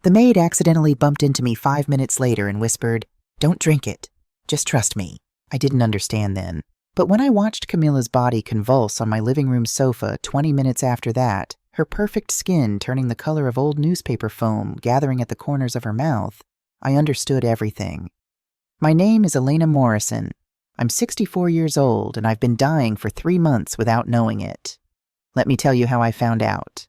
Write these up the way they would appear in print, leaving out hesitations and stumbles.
The maid accidentally bumped into me 5 minutes later and whispered, "Don't drink it. Just trust me." I didn't understand then. But when I watched Camilla's body convulse on my living room sofa 20 minutes after that, her perfect skin turning the color of old newspaper foam gathering at the corners of her mouth, I understood everything. My name is Elena Morrison. I'm 64 years old, and I've been dying for 3 months without knowing it. Let me tell you how I found out.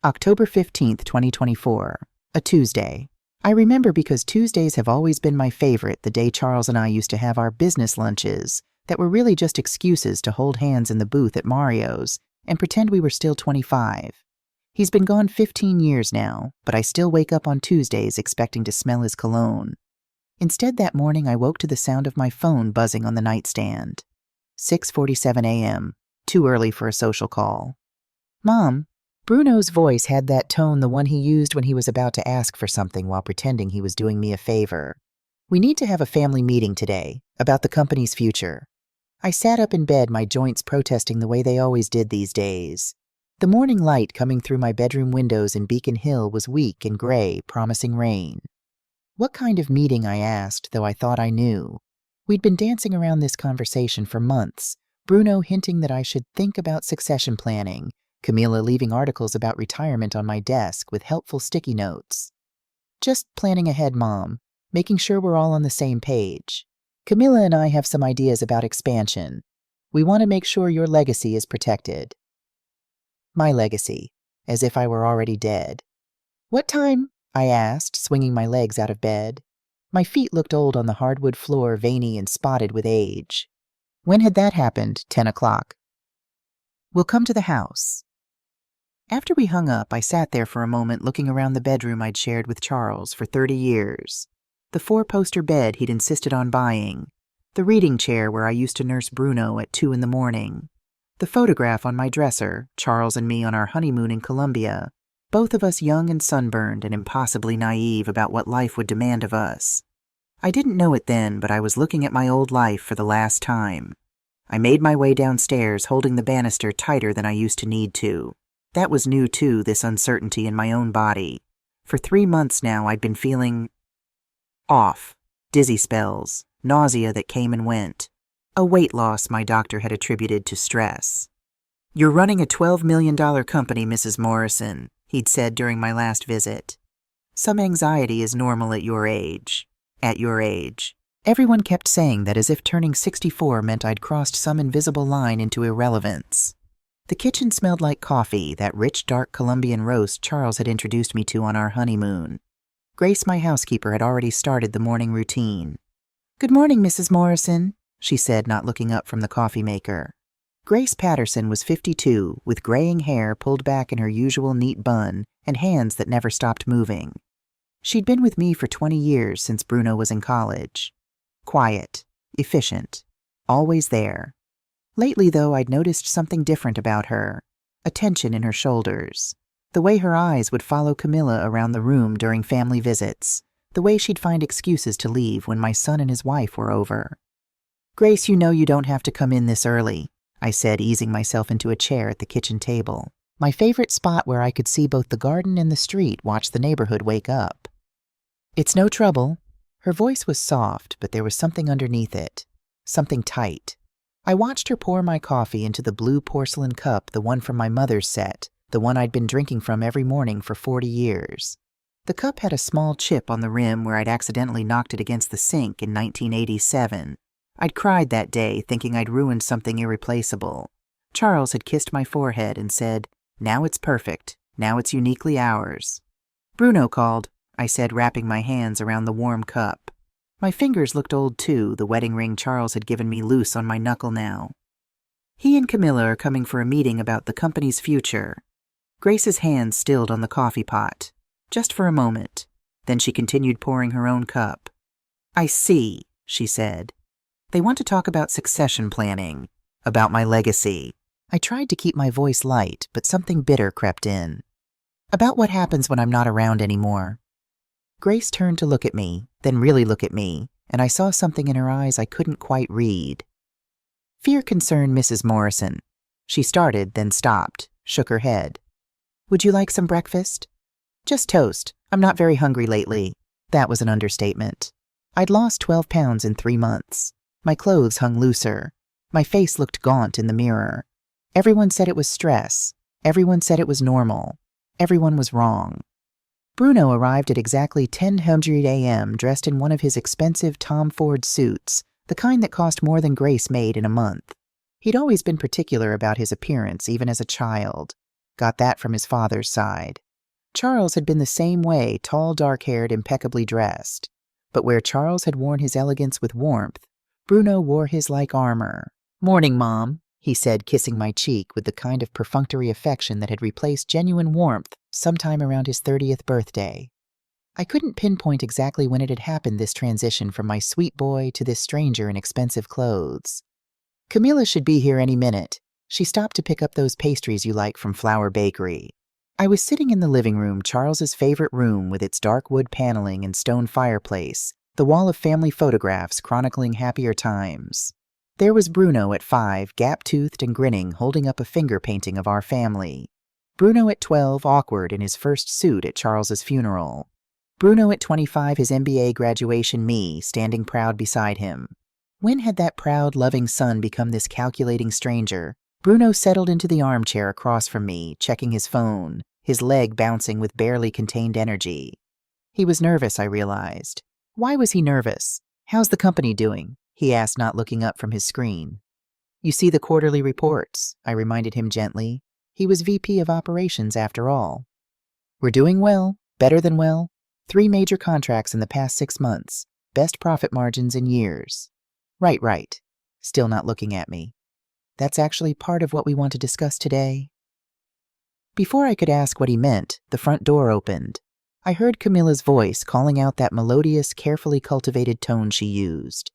October 15th, 2024, a Tuesday. I remember because Tuesdays have always been my favorite, the day Charles and I used to have our business lunches that were really just excuses to hold hands in the booth at Mario's and pretend we were still 25. He's been gone 15 years now, but I still wake up on Tuesdays expecting to smell his cologne. Instead, that morning I woke to the sound of my phone buzzing on the nightstand. 6:47 a.m., too early for a social call. "Mom." Bruno's voice had that tone, the one he used when he was about to ask for something while pretending he was doing me a favor. "We need to have a family meeting today, about the company's future." I sat up in bed, my joints protesting the way they always did these days. The morning light coming through my bedroom windows in Beacon Hill was weak and gray, promising rain. What kind of meeting, I asked, though I thought I knew. We'd been dancing around this conversation for months, Bruno hinting that I should think about succession planning, Camilla leaving articles about retirement on my desk with helpful sticky notes. "Just planning ahead, Mom, making sure we're all on the same page. Camilla and I have some ideas about expansion. We want to make sure your legacy is protected." My legacy, as if I were already dead. "What time?" I asked, swinging my legs out of bed. My feet looked old on the hardwood floor, veiny and spotted with age. When had that happened? 10 o'clock. "We'll come to the house." After we hung up, I sat there for a moment looking around the bedroom I'd shared with Charles for 30 years. The 4-poster bed he'd insisted on buying. The reading chair where I used to nurse Bruno at 2 in the morning. The photograph on my dresser, Charles and me on our honeymoon in Colombia. Both of us young and sunburned and impossibly naive about what life would demand of us. I didn't know it then, but I was looking at my old life for the last time. I made my way downstairs, holding the banister tighter than I used to need to. That was new too, this uncertainty in my own body. For 3 months now I'd been feeling off, dizzy spells, nausea that came and went. A weight loss my doctor had attributed to stress. "You're running a $12 million company, Mrs. Morrison," he'd said during my last visit. "Some anxiety is normal at your age. At your age." Everyone kept saying that as if turning 64 meant I'd crossed some invisible line into irrelevance. The kitchen smelled like coffee, that rich, dark Colombian roast Charles had introduced me to on our honeymoon. Grace, my housekeeper, had already started the morning routine. "Good morning, Mrs. Morrison," she said, not looking up from the coffee maker. Grace Patterson was 52, with graying hair pulled back in her usual neat bun and hands that never stopped moving. She'd been with me for 20 years since Bruno was in college. Quiet, efficient, always there. Lately, though, I'd noticed something different about her. A tension in her shoulders. The way her eyes would follow Camilla around the room during family visits. The way she'd find excuses to leave when my son and his wife were over. "Grace, you know you don't have to come in this early," I said, easing myself into a chair at the kitchen table. My favorite spot where I could see both the garden and the street, watch the neighborhood wake up. "It's no trouble." Her voice was soft, but there was something underneath it. Something tight. I watched her pour my coffee into the blue porcelain cup, the one from my mother's set, the one I'd been drinking from every morning for 40 years. The cup had a small chip on the rim where I'd accidentally knocked it against the sink in 1987. I'd cried that day, thinking I'd ruined something irreplaceable. Charles had kissed my forehead and said, "Now it's perfect. Now it's uniquely ours." "Bruno called," I said, wrapping my hands around the warm cup. My fingers looked old too, the wedding ring Charles had given me loose on my knuckle now. "He and Camilla are coming for a meeting about the company's future." Grace's hands stilled on the coffee pot, just for a moment. Then she continued pouring her own cup. "I see," she said. "They want to talk about succession planning, about my legacy." I tried to keep my voice light, but something bitter crept in. "About what happens when I'm not around anymore." Grace turned to look at me, then really look at me, and I saw something in her eyes I couldn't quite read. "Fear concern, Mrs. Morrison." She started, then stopped, shook her head. "Would you like some breakfast?" Just toast. I'm not very hungry lately. That was an understatement. I'd lost 12 pounds in 3 months. My clothes hung looser. My face looked gaunt in the mirror. Everyone said it was stress. Everyone said it was normal. Everyone was wrong. Bruno arrived at exactly 10:00 a.m. dressed in one of his expensive Tom Ford suits, the kind that cost more than Grace made in a month. He'd always been particular about his appearance, even as a child. Got that from his father's side. Charles had been the same way, tall, dark-haired, impeccably dressed. But where Charles had worn his elegance with warmth, Bruno wore his like armor. "Morning, Mom," he said, kissing my cheek with the kind of perfunctory affection that had replaced genuine warmth sometime around his 30th birthday. I couldn't pinpoint exactly when it had happened, this transition from my sweet boy to this stranger in expensive clothes. "Camilla should be here any minute. She stopped to pick up those pastries you like from Flower Bakery." I was sitting in the living room, Charles's favorite room with its dark wood paneling and stone fireplace, the wall of family photographs chronicling happier times. There was Bruno at 5, gap-toothed and grinning, holding up a finger painting of our family. Bruno at 12, awkward in his first suit at Charles's funeral. Bruno at 25, his MBA graduation me, standing proud beside him. When had that proud, loving son become this calculating stranger? Bruno settled into the armchair across from me, checking his phone, his leg bouncing with barely contained energy. He was nervous, I realized. Why was he nervous? "How's the company doing?" he asked, not looking up from his screen. "You see the quarterly reports," I reminded him gently. He was VP of operations after all. "We're doing well, better than well. 3 major contracts in the past 6 months. Best profit margins in years." Right. Still not looking at me. "That's actually part of what we want to discuss today." Before I could ask what he meant, the front door opened. I heard Camilla's voice calling out that melodious, carefully cultivated tone she used.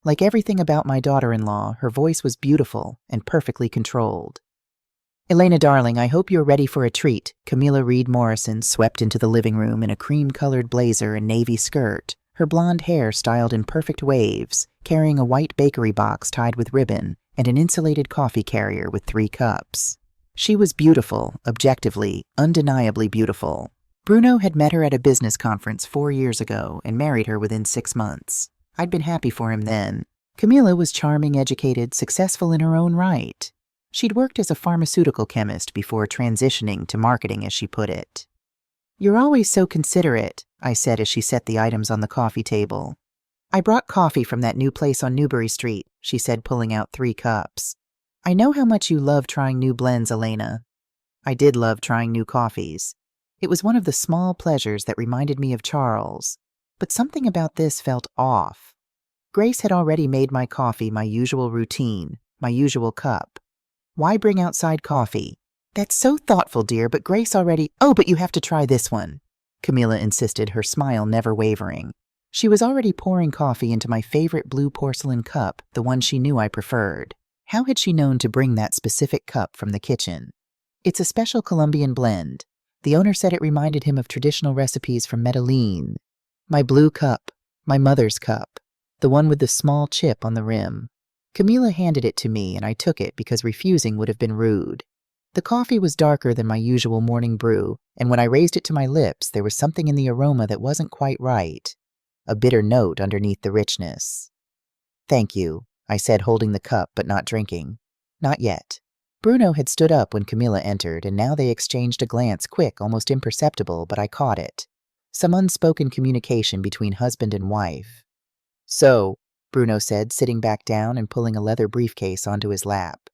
Like everything about my daughter-in-law, her voice was beautiful and perfectly controlled. "Elena, darling, I hope you're ready for a treat." Camilla Reed Morrison swept into the living room in a cream-colored blazer and navy skirt, her blonde hair styled in perfect waves, carrying a white bakery box tied with ribbon and an insulated coffee carrier with 3 cups. She was beautiful, objectively, undeniably beautiful. Bruno had met her at a business conference 4 years ago and married her within 6 months. I'd been happy for him then. Camilla was charming, educated, successful in her own right. She'd worked as a pharmaceutical chemist before transitioning to marketing, as she put it. "You're always so considerate," I said as she set the items on the coffee table. "I brought coffee from that new place on Newbury Street," she said, pulling out 3 cups. "I know how much you love trying new blends, Elena." I did love trying new coffees. It was one of the small pleasures that reminded me of Charles. But something about this felt off. Grace had already made my coffee my usual routine, my usual cup. Why bring outside coffee? "That's so thoughtful, dear, but Grace already—" "Oh, but you have to try this one," Camilla insisted, her smile never wavering. She was already pouring coffee into my favorite blue porcelain cup, the one she knew I preferred. How had she known to bring that specific cup from the kitchen? "It's a special Colombian blend. The owner said it reminded him of traditional recipes from Medellin." My blue cup, my mother's cup, the one with the small chip on the rim. Camilla handed it to me, and I took it because refusing would have been rude. The coffee was darker than my usual morning brew, and when I raised it to my lips, there was something in the aroma that wasn't quite right. A bitter note underneath the richness. "Thank you," I said, holding the cup but not drinking. "Not yet." Bruno had stood up when Camilla entered, and now they exchanged a glance, quick, almost imperceptible, but I caught it. Some unspoken communication between husband and wife. "So," Bruno said, sitting back down and pulling a leather briefcase onto his lap.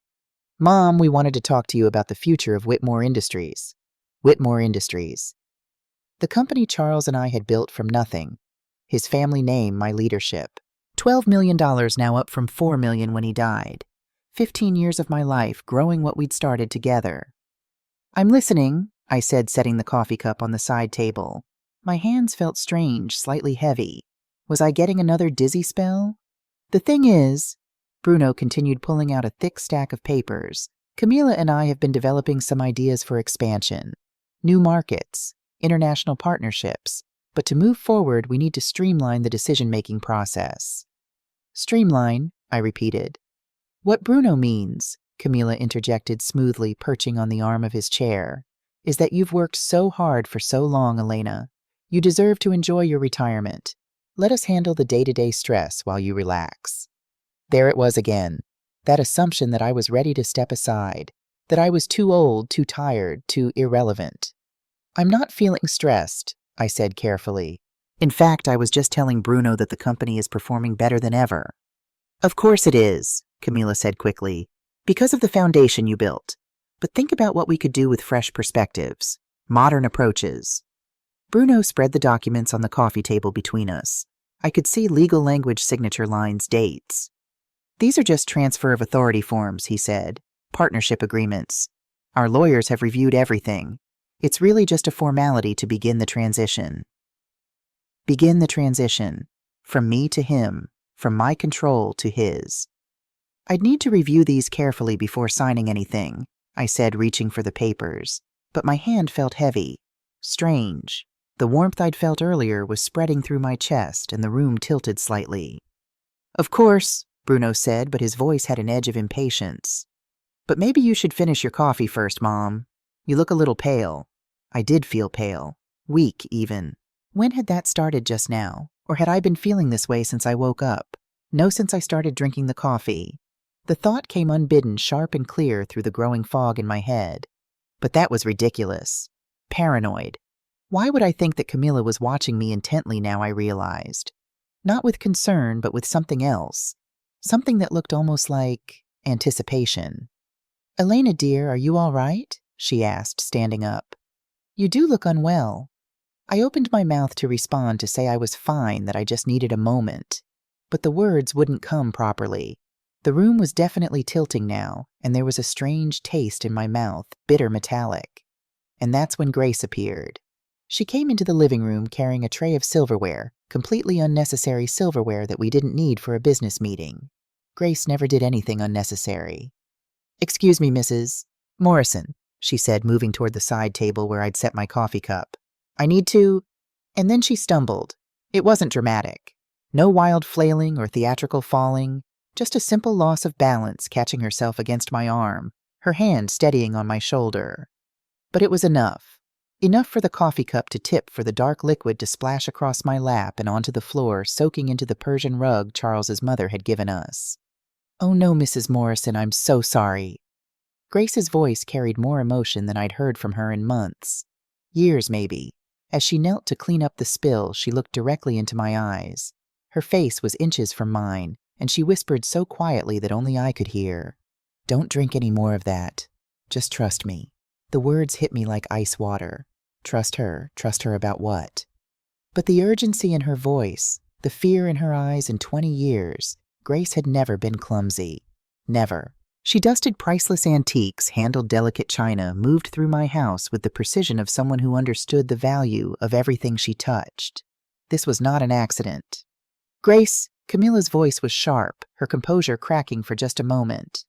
"Mom, we wanted to talk to you about the future of Whitmore Industries." Whitmore Industries. The company Charles and I had built from nothing. His family name, my leadership. $12 million now, up from $4 million when he died. 15 years of my life, growing what we'd started together. "I'm listening," I said, setting the coffee cup on the side table. My hands felt strange, slightly heavy. Was I getting another dizzy spell? "The thing is," Bruno continued, pulling out a thick stack of papers, "Camilla and I have been developing some ideas for expansion. New markets, international partnerships. But to move forward, we need to streamline the decision-making process." "Streamline," I repeated. "What Bruno means," Camilla interjected smoothly, perching on the arm of his chair, is that you've worked so hard for so long, Elena. You deserve to enjoy your retirement. Let us handle the day-to-day stress while you relax." There it was again, that assumption that I was ready to step aside, that I was too old, too tired, too irrelevant. "I'm not feeling stressed," I said carefully. "In fact, I was just telling Bruno that the company is performing better than ever." "Of course it is," Camilla said quickly, "because of the foundation you built. But think about what we could do with fresh perspectives, modern approaches." Bruno spread the documents on the coffee table between us. I could see legal language, signature lines, dates. "These are just transfer of authority forms," he said. "Partnership agreements. Our lawyers have reviewed everything. It's really just a formality to begin the transition." Begin the transition. From me to him. From my control to his. "I'd need to review these carefully before signing anything," I said, reaching for the papers. But my hand felt heavy. Strange. The warmth I'd felt earlier was spreading through my chest, and the room tilted slightly. "Of course," Bruno said, but his voice had an edge of impatience. "But maybe you should finish your coffee first, Mom. You look a little pale." I did feel pale. Weak, even. When had that started just now? Or had I been feeling this way since I woke up? No, since I started drinking the coffee. The thought came unbidden, sharp and clear through the growing fog in my head. But that was ridiculous. Paranoid. Why would I think that Camilla was watching me intently now, I realized? Not with concern, but with something else. Something that looked almost like anticipation. "Elena, dear, are you all right?" she asked, standing up. "You do look unwell." I opened my mouth to respond, to say I was fine, that I just needed a moment. But the words wouldn't come properly. The room was definitely tilting now, and there was a strange taste in my mouth, bitter metallic. And that's when Grace appeared. She came into the living room carrying a tray of silverware, completely unnecessary silverware that we didn't need for a business meeting. Grace never did anything unnecessary. "Excuse me, Mrs. Morrison," she said, moving toward the side table where I'd set my coffee cup. "I need to—" And then she stumbled. It wasn't dramatic. No wild flailing or theatrical falling, just a simple loss of balance, catching herself against my arm, her hand steadying on my shoulder. But it was enough. Enough for the coffee cup to tip, for the dark liquid to splash across my lap and onto the floor, soaking into the Persian rug Charles's mother had given us. "Oh no, Mrs. Morrison, I'm so sorry." Grace's voice carried more emotion than I'd heard from her in months. Years, maybe. As she knelt to clean up the spill, she looked directly into my eyes. Her face was inches from mine, and she whispered so quietly that only I could hear. "Don't drink any more of that. Just trust me." The words hit me like ice water. Trust her about what? But the urgency in her voice, the fear in her eyes, in 20 years, Grace had never been clumsy. Never. She dusted priceless antiques, handled delicate china, moved through my house with the precision of someone who understood the value of everything she touched. This was not an accident. "Grace," Camilla's voice was sharp, her composure cracking for just a moment.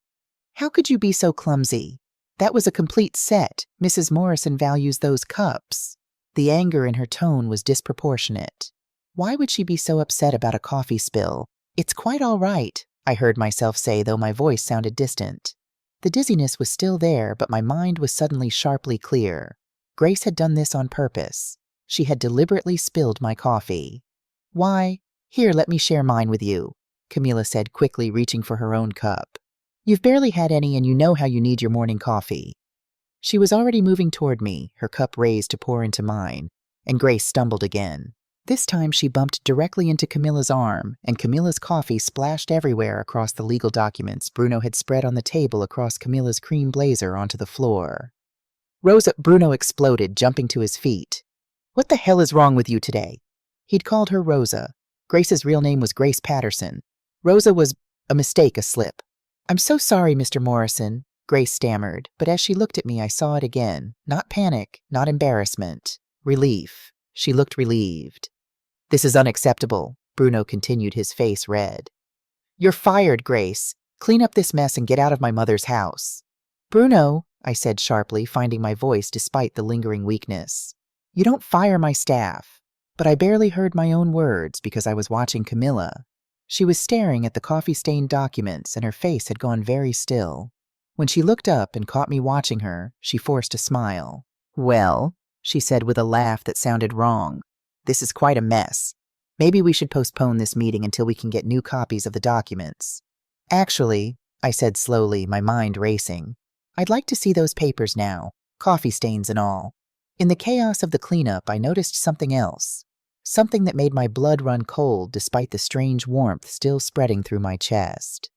"How could you be so clumsy? That was a complete set. Mrs. Morrison values those cups." The anger in her tone was disproportionate. Why would she be so upset about a coffee spill? "It's quite all right," I heard myself say, though my voice sounded distant. The dizziness was still there, but my mind was suddenly sharply clear. Grace had done this on purpose. She had deliberately spilled my coffee. "Why, here, let me share mine with you," Camilla said quickly, reaching for her own cup. "You've barely had any, and you know how you need your morning coffee." She was already moving toward me, her cup raised to pour into mine, and Grace stumbled again. This time she bumped directly into Camilla's arm, and Camilla's coffee splashed everywhere across the legal documents Bruno had spread on the table, across Camilla's cream blazer onto the floor. Bruno exploded, jumping to his feet. "What the hell is wrong with you today?" He'd called her Rosa. Grace's real name was Grace Patterson. Rosa was a mistake, a slip. "I'm so sorry, Mr. Morrison," Grace stammered, but as she looked at me, I saw it again. Not panic, not embarrassment. Relief. She looked relieved. "This is unacceptable," Bruno continued, his face red. "You're fired, Grace. Clean up this mess and get out of my mother's house." "Bruno," I said sharply, finding my voice despite the lingering weakness. "You don't fire my staff." But I barely heard my own words because I was watching Camilla. She was staring at the coffee-stained documents, and her face had gone very still. When she looked up and caught me watching her, she forced a smile. Well, she said with a laugh that sounded wrong, this is quite a mess. Maybe we should postpone this meeting until we can get new copies of the documents. Actually, I said slowly, my mind racing, I'd like to see those papers now, coffee stains and all. In the chaos of the cleanup, I noticed something else. Something that made my blood run cold despite the strange warmth still spreading through my chest.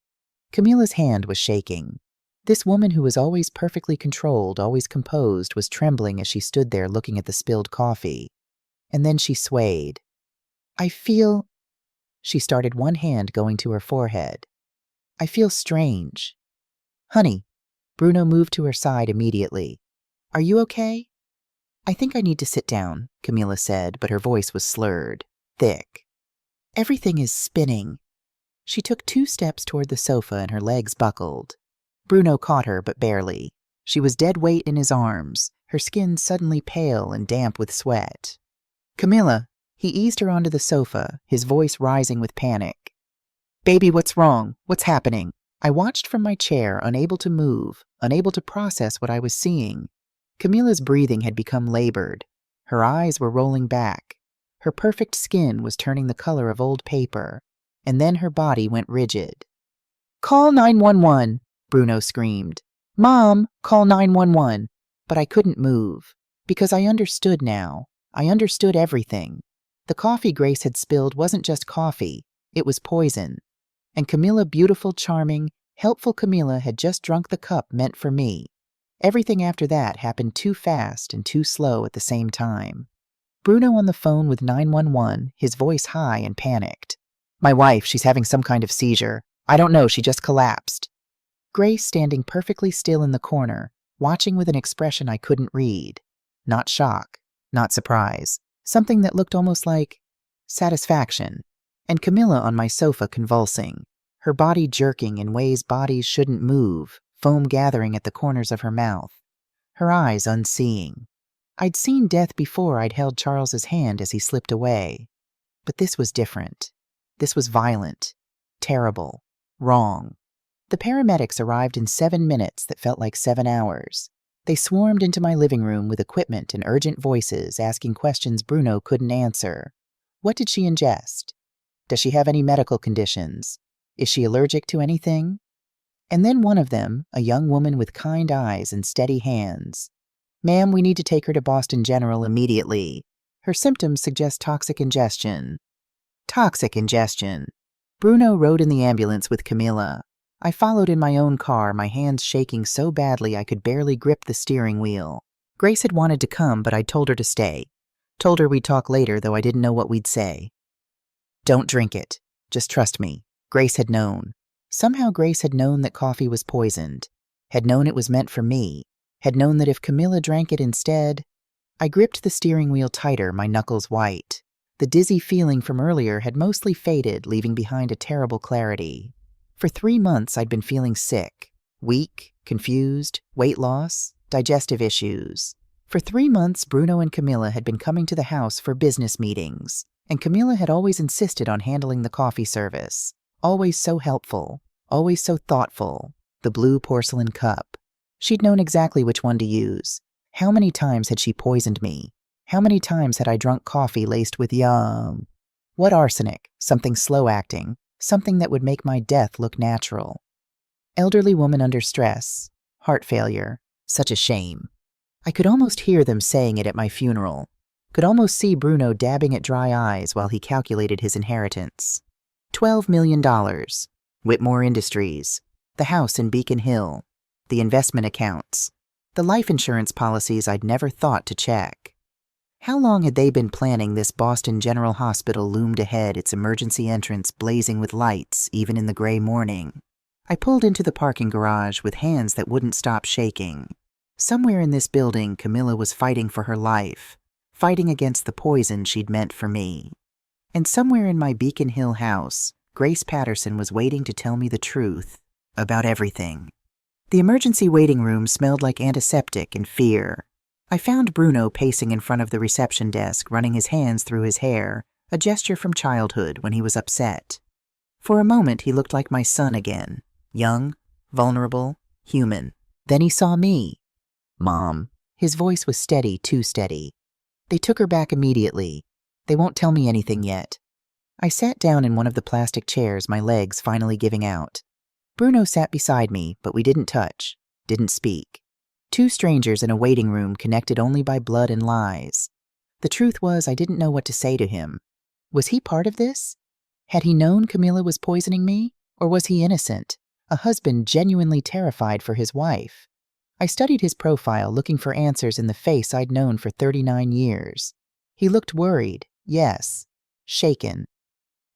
Camilla's hand was shaking. This woman who was always perfectly controlled, always composed, was trembling as she stood there looking at the spilled coffee. And then she swayed. I feel... She started, one hand going to her forehead. I feel strange. Honey, Bruno moved to her side immediately. Are you okay? I think I need to sit down, Camilla said, but her voice was slurred, thick. Everything is spinning. She took 2 steps toward the sofa and her legs buckled. Bruno caught her, but barely. She was dead weight in his arms, her skin suddenly pale and damp with sweat. Camilla, he eased her onto the sofa, his voice rising with panic. Baby, what's wrong? What's happening? I watched from my chair, unable to move, unable to process what I was seeing. Camilla's breathing had become labored. Her eyes were rolling back. Her perfect skin was turning the color of old paper, and then her body went rigid. Call 911, Bruno screamed. Mom, call 911. But I couldn't move, because I understood now. I understood everything. The coffee Grace had spilled wasn't just coffee, it was poison. And Camilla, beautiful, charming, helpful Camilla, had just drunk the cup meant for me. Everything after that happened too fast and too slow at the same time. Bruno on the phone with 911, his voice high and panicked. My wife, she's having some kind of seizure. I don't know, she just collapsed. Grace standing perfectly still in the corner, watching with an expression I couldn't read. Not shock, not surprise, something that looked almost like satisfaction. And Camilla on my sofa convulsing, her body jerking in ways bodies shouldn't move, foam gathering at the corners of her mouth, her eyes unseeing. I'd seen death before I'd held Charles's hand as he slipped away. But this was different. This was violent, terrible, wrong. The paramedics arrived in 7 minutes that felt like 7 hours. They swarmed into my living room with equipment and urgent voices asking questions Bruno couldn't answer. What did she ingest? Does she have any medical conditions? Is she allergic to anything? And then one of them, a young woman with kind eyes and steady hands. Ma'am, we need to take her to Boston General immediately. Her symptoms suggest toxic ingestion. Toxic ingestion. Bruno rode in the ambulance with Camilla. I followed in my own car, my hands shaking so badly I could barely grip the steering wheel. Grace had wanted to come, but I told her to stay. Told her we'd talk later, though I didn't know what we'd say. Don't drink it. Just trust me. Grace had known. Somehow Grace had known that coffee was poisoned. Had known it was meant for me. Had known that if Camilla drank it instead... I gripped the steering wheel tighter, my knuckles white. The dizzy feeling from earlier had mostly faded, leaving behind a terrible clarity. For 3 months I'd been feeling sick, weak, confused, weight loss, digestive issues. For 3 months Bruno and Camilla had been coming to the house for business meetings, and Camilla had always insisted on handling the coffee service. Always so helpful, always so thoughtful. The blue porcelain cup. She'd known exactly which one to use. How many times had she poisoned me? How many times had I drunk coffee laced with yum? What arsenic? Something slow-acting. Something that would make my death look natural. Elderly woman under stress. Heart failure. Such a shame. I could almost hear them saying it at my funeral. Could almost see Bruno dabbing at dry eyes while he calculated his inheritance. $12 million. Whitmore Industries. The house in Beacon Hill. The investment accounts. The life insurance policies I'd never thought to check. How long had they been planning this Boston General Hospital loomed ahead, its emergency entrance blazing with lights, even in the gray morning? I pulled into the parking garage with hands that wouldn't stop shaking. Somewhere in this building, Camilla was fighting for her life, fighting against the poison she'd meant for me. And somewhere in my Beacon Hill house, Grace Patterson was waiting to tell me the truth about everything. The emergency waiting room smelled like antiseptic and fear. I found Bruno pacing in front of the reception desk, running his hands through his hair, a gesture from childhood when he was upset. For a moment, he looked like my son again, young, vulnerable, human. Then he saw me. Mom, His voice was steady, too steady. They took her back immediately. They won't tell me anything yet. I sat down in one of the plastic chairs, my legs finally giving out. Bruno sat beside me, but we didn't touch, didn't speak. Two strangers in a waiting room connected only by blood and lies. The truth was, I didn't know what to say to him. Was he part of this? Had he known Camilla was poisoning me? Or was he innocent, a husband genuinely terrified for his wife? I studied his profile, looking for answers in the face I'd known for 39 years. He looked worried, yes, shaken.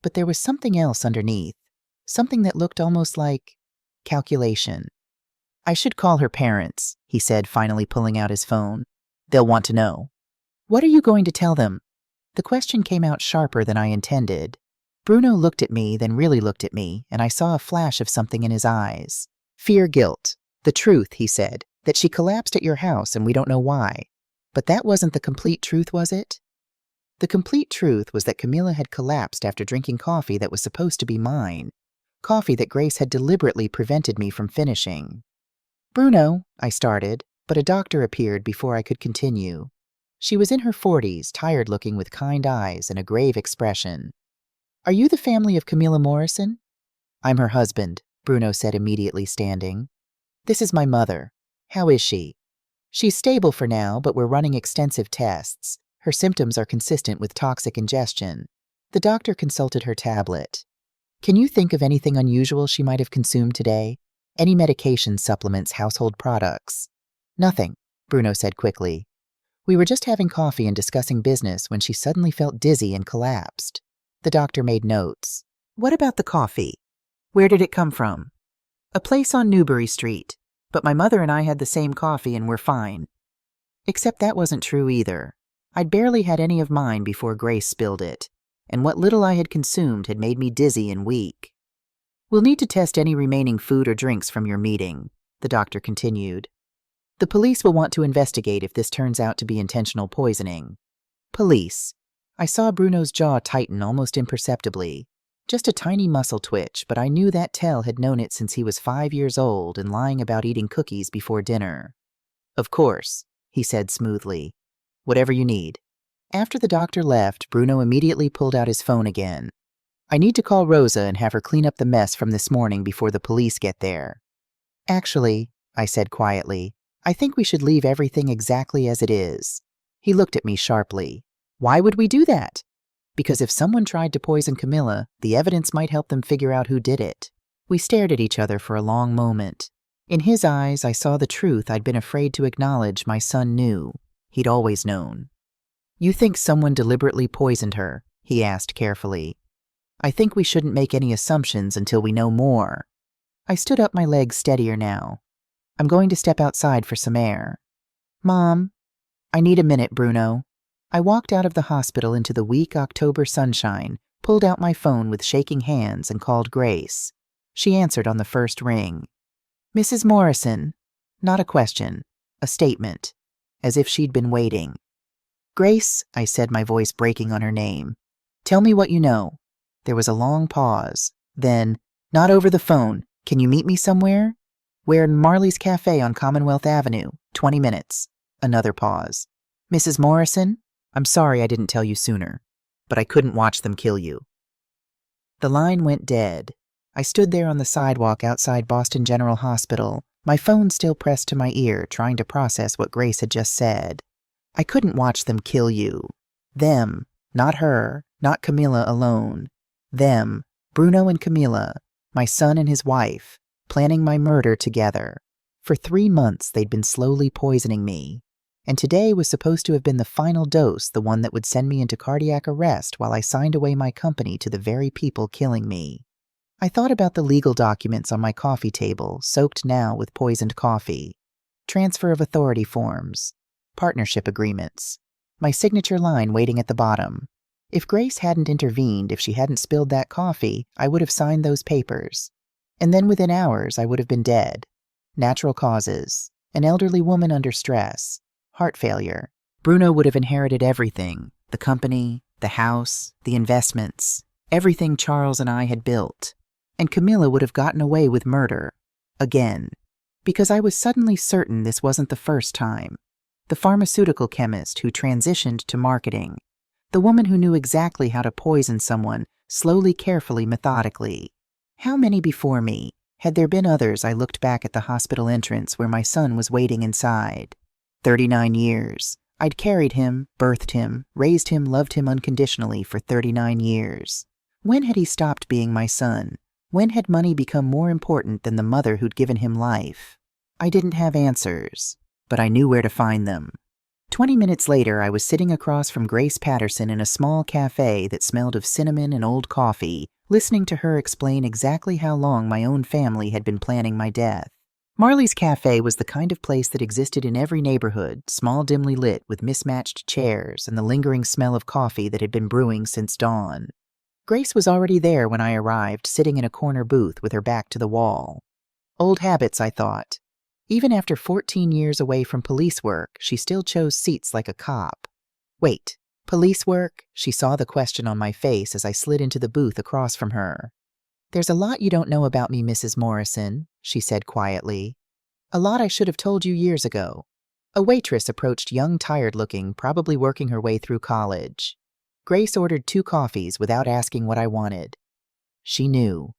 But there was something else underneath, something that looked almost like calculation. I should call her parents, he said, finally pulling out his phone. They'll want to know. What are you going to tell them? The question came out sharper than I intended. Bruno looked at me, then really looked at me, and I saw a flash of something in his eyes. Fear, guilt. The truth, he said, that she collapsed at your house and we don't know why. But that wasn't the complete truth, was it? The complete truth was that Camilla had collapsed after drinking coffee that was supposed to be mine. Coffee that Grace had deliberately prevented me from finishing. Bruno, I started, but a doctor appeared before I could continue. She was in her 40s, tired-looking with kind eyes and a grave expression. Are you the family of Camilla Morrison? I'm her husband, Bruno said, immediately standing. This is my mother. How is she? She's stable for now, but we're running extensive tests. Her symptoms are consistent with toxic ingestion. The doctor consulted her tablet. Can you think of anything unusual she might have consumed today? Any medications, supplements, household products? Nothing, Bruno said quickly. We were just having coffee and discussing business when she suddenly felt dizzy and collapsed. The doctor made notes. What about the coffee? Where did it come from? A place on Newbury Street. But my mother and I had the same coffee and we're fine. Except that wasn't true either. I'd barely had any of mine before Grace spilled it, and what little I had consumed had made me dizzy and weak. We'll need to test any remaining food or drinks from your meeting, the doctor continued. The police will want to investigate if this turns out to be intentional poisoning. Police. I saw Bruno's jaw tighten almost imperceptibly. Just a tiny muscle twitch, but I knew that Tell had known it since he was 5 years old and lying about eating cookies before dinner. Of course, he said smoothly. Whatever you need. After the doctor left, Bruno immediately pulled out his phone again. I need to call Rosa and have her clean up the mess from this morning before the police get there. Actually, I said quietly, I think we should leave everything exactly as it is. He looked at me sharply. Why would we do that? Because if someone tried to poison Camilla, the evidence might help them figure out who did it. We stared at each other for a long moment. In his eyes, I saw the truth I'd been afraid to acknowledge my son knew. He'd always known. You think someone deliberately poisoned her? He asked carefully. I think we shouldn't make any assumptions until we know more. I stood up, my legs steadier now. I'm going to step outside for some air. Mom, I need a minute, Bruno. I walked out of the hospital into the weak October sunshine, pulled out my phone with shaking hands and called Grace. She answered on the first ring. Mrs. Morrison. Not a question, a statement, as if she'd been waiting. Grace, I said, my voice breaking on her name. Tell me what you know. There was a long pause. Then, not over the phone. Can you meet me somewhere? We're in Marley's Cafe on Commonwealth Avenue. 20 minutes. Another pause. Mrs. Morrison? I'm sorry I didn't tell you sooner, but I couldn't watch them kill you. The line went dead. I stood there on the sidewalk outside Boston General Hospital, my phone still pressed to my ear, trying to process what Grace had just said. I couldn't watch them kill you. Them, not her, not Camilla alone. Them, Bruno and Camilla, my son and his wife, planning my murder together. For 3 months they'd been slowly poisoning me. And today was supposed to have been the final dose, the one that would send me into cardiac arrest while I signed away my company to the very people killing me. I thought about the legal documents on my coffee table, soaked now with poisoned coffee. Transfer of authority forms. Partnership agreements. My signature line waiting at the bottom. If Grace hadn't intervened, if she hadn't spilled that coffee, I would have signed those papers. And then within hours, I would have been dead. Natural causes. An elderly woman under stress. Heart failure. Bruno would have inherited everything. The company, the house, the investments. Everything Charles and I had built. And Camilla would have gotten away with murder. Again. Because I was suddenly certain this wasn't the first time. The pharmaceutical chemist who transitioned to marketing. The woman who knew exactly how to poison someone, slowly, carefully, methodically. How many before me? Had there been others? I looked back at the hospital entrance where my son was waiting inside. 39 years. I'd carried him, birthed him, raised him, loved him unconditionally for 39 years. When had he stopped being my son? When had money become more important than the mother who'd given him life? I didn't have answers, but I knew where to find them. 20 minutes later, I was sitting across from Grace Patterson in a small cafe that smelled of cinnamon and old coffee, listening to her explain exactly how long my own family had been planning my death. Marley's Cafe was the kind of place that existed in every neighborhood, small, dimly lit, with mismatched chairs and the lingering smell of coffee that had been brewing since dawn. Grace was already there when I arrived, sitting in a corner booth with her back to the wall. Old habits, I thought. Even after 14 years away from police work, she still chose seats like a cop. Wait, police work? She saw the question on my face as I slid into the booth across from her. "There's a lot you don't know about me, Mrs. Morrison," she said quietly. "A lot I should have told you years ago." A waitress approached, young, tired-looking, probably working her way through college. Grace ordered 2 coffees without asking what I wanted. She knew.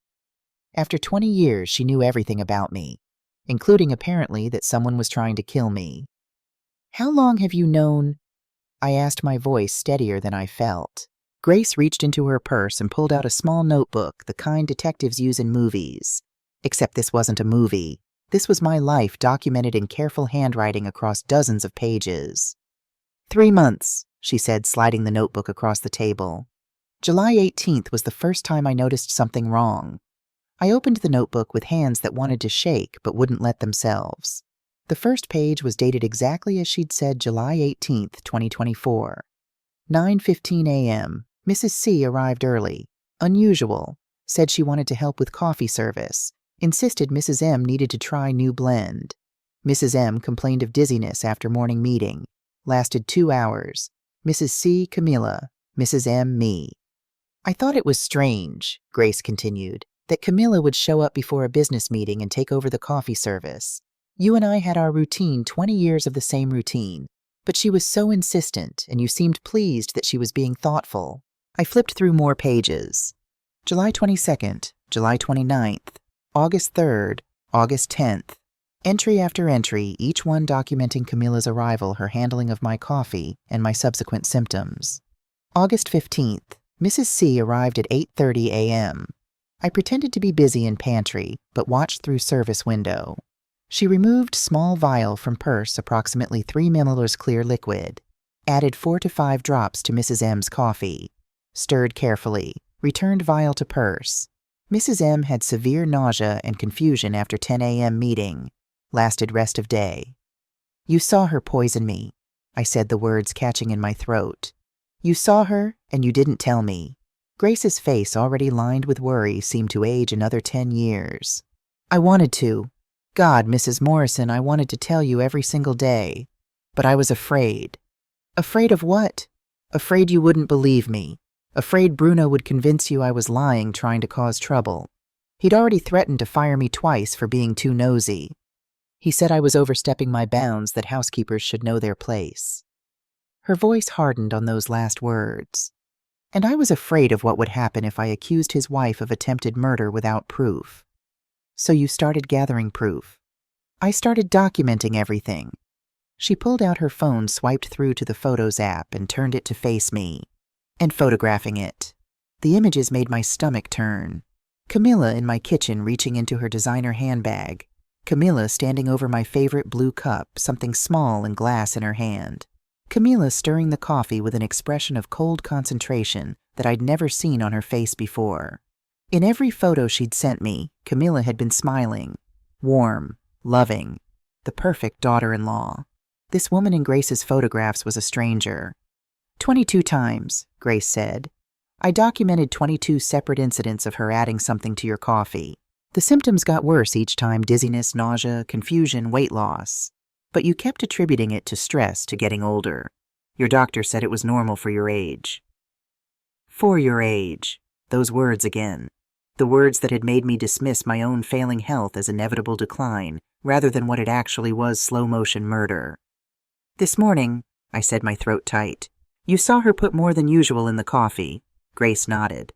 After 20 years, she knew everything about me, including apparently that someone was trying to kill me. "How long have you known?" I asked, my voice steadier than I felt. Grace reached into her purse and pulled out a small notebook, the kind detectives use in movies. Except this wasn't a movie. This was my life, documented in careful handwriting across dozens of pages. 3 months, she said, sliding the notebook across the table. July 18th was the first time I noticed something wrong. I opened the notebook with hands that wanted to shake but wouldn't let themselves. The first page was dated exactly as she'd said, July 18th, 2024. 9:15 a.m. Mrs. C arrived early. Unusual. Said she wanted to help with coffee service. Insisted Mrs. M needed to try new blend. Mrs. M complained of dizziness after morning meeting. Lasted 2 hours. Mrs. C, Camilla. Mrs. M, me. "I thought it was strange," Grace continued, "that Camilla would show up before a business meeting and take over the coffee service. You and I had our routine, 20 years of the same routine. But she was so insistent, and you seemed pleased that she was being thoughtful." I flipped through more pages. July 22nd, July 29th, August 3rd, August 10th. Entry after entry, each one documenting Camilla's arrival, her handling of my coffee, and my subsequent symptoms. August 15th, Mrs. C arrived at 8:30 a.m. I pretended to be busy in pantry, but watched through service window. She removed small vial from purse, approximately 3 milliliters clear liquid. Added 4 to 5 drops to Mrs. M's coffee. Stirred carefully. Returned vial to purse. Mrs. M had severe nausea and confusion after 10 a.m. meeting. Lasted rest of day. "You saw her poison me," I said, the words catching in my throat. "You saw her, and you didn't tell me." Grace's face, already lined with worry, seemed to age another 10 years. "I wanted to. God, Mrs. Morrison, I wanted to tell you every single day. But I was afraid." "Afraid of what?" "Afraid you wouldn't believe me. Afraid Bruno would convince you I was lying, trying to cause trouble. He'd already threatened to fire me twice for being too nosy. He said I was overstepping my bounds, that housekeepers should know their place." Her voice hardened on those last words. "And I was afraid of what would happen if I accused his wife of attempted murder without proof." "So you started gathering proof." "I started documenting everything." She pulled out her phone, swiped through to the Photos app, and turned it to face me. And photographing it. The images made my stomach turn. Camilla in my kitchen reaching into her designer handbag. Camilla standing over my favorite blue cup, something small and glass in her hand. Camilla stirring the coffee with an expression of cold concentration that I'd never seen on her face before. In every photo she'd sent me, Camilla had been smiling. Warm, loving. The perfect daughter-in-law. This woman in Grace's photographs was a stranger. 22 times, Grace said. "I documented 22 separate incidents of her adding something to your coffee. The symptoms got worse each time: dizziness, nausea, confusion, weight loss. But you kept attributing it to stress, to getting older. Your doctor said it was normal for your age." For your age. Those words again. The words that had made me dismiss my own failing health as inevitable decline, rather than what it actually was: slow-motion murder. This morning, I said, my throat tight. You saw her put more than usual in the coffee. Grace nodded.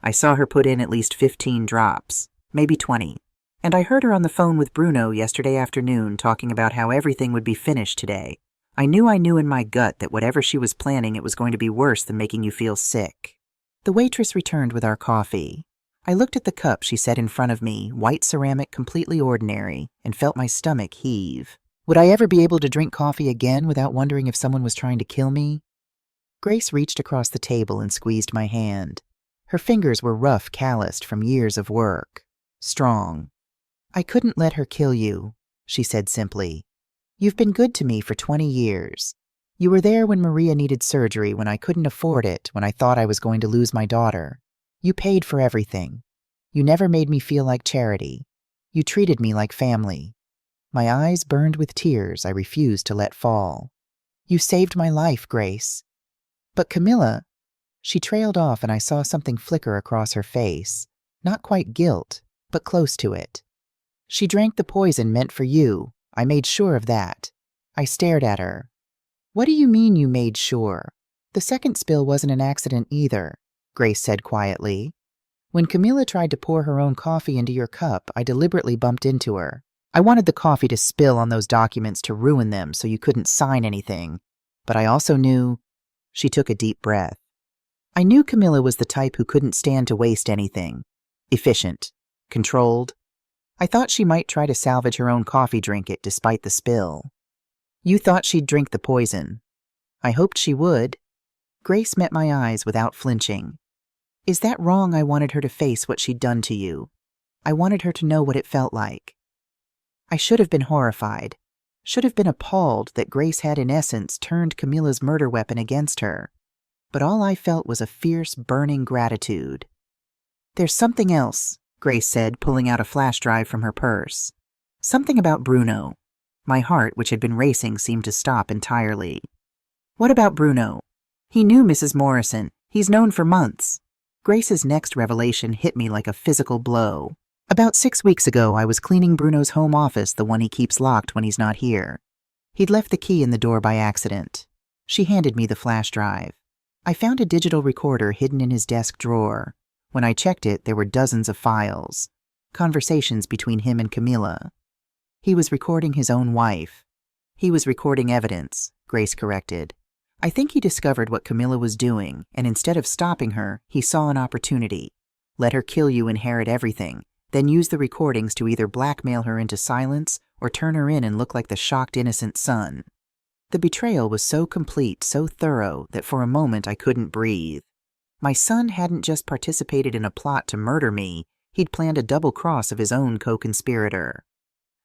I saw her put in at least 15 drops, maybe 20. And I heard her on the phone with Bruno yesterday afternoon talking about how everything would be finished today. I knew in my gut that whatever she was planning, it was going to be worse than making you feel sick. The waitress returned with our coffee. I looked at the cup she set in front of me, white ceramic, completely ordinary, and felt my stomach heave. Would I ever be able to drink coffee again without wondering if someone was trying to kill me? Grace reached across the table and squeezed my hand. Her fingers were rough, calloused from years of work. Strong. I couldn't let her kill you, she said simply. You've been good to me for 20 years. You were there when Maria needed surgery, when I couldn't afford it, when I thought I was going to lose my daughter. You paid for everything. You never made me feel like charity. You treated me like family. My eyes burned with tears I refused to let fall. You saved my life, Grace. But Camilla, she trailed off and I saw something flicker across her face. Not quite guilt, but close to it. She drank the poison meant for you. I made sure of that. I stared at her. What do you mean you made sure? The second spill wasn't an accident either, Grace said quietly. When Camilla tried to pour her own coffee into your cup, I deliberately bumped into her. I wanted the coffee to spill on those documents to ruin them so you couldn't sign anything. But I also knew... She took a deep breath. I knew Camilla was the type who couldn't stand to waste anything. Efficient. Controlled. I thought she might try to salvage her own coffee, drink it despite the spill. You thought she'd drink the poison. I hoped she would. Grace met my eyes without flinching. Is that wrong? I wanted her to face what she'd done to you. I wanted her to know what it felt like. I should have been horrified. Should have been appalled that Grace had in essence turned Camilla's murder weapon against her. But all I felt was a fierce, burning gratitude. There's something else, Grace said, pulling out a flash drive from her purse. Something about Bruno. My heart, which had been racing, seemed to stop entirely. What about Bruno? He knew Mrs. Morrison. He's known for months. Grace's next revelation hit me like a physical blow. About 6 weeks ago, I was cleaning Bruno's home office, the one he keeps locked when he's not here. He'd left the key in the door by accident. She handed me the flash drive. I found a digital recorder hidden in his desk drawer. When I checked it, there were dozens of files. Conversations between him and Camilla. He was recording his own wife. He was recording evidence, Grace corrected. I think he discovered what Camilla was doing, and instead of stopping her, he saw an opportunity. Let her kill you, inherit everything, then use the recordings to either blackmail her into silence or turn her in and look like the shocked innocent son. The betrayal was so complete, so thorough, that for a moment I couldn't breathe. My son hadn't just participated in a plot to murder me, he'd planned a double cross of his own co-conspirator.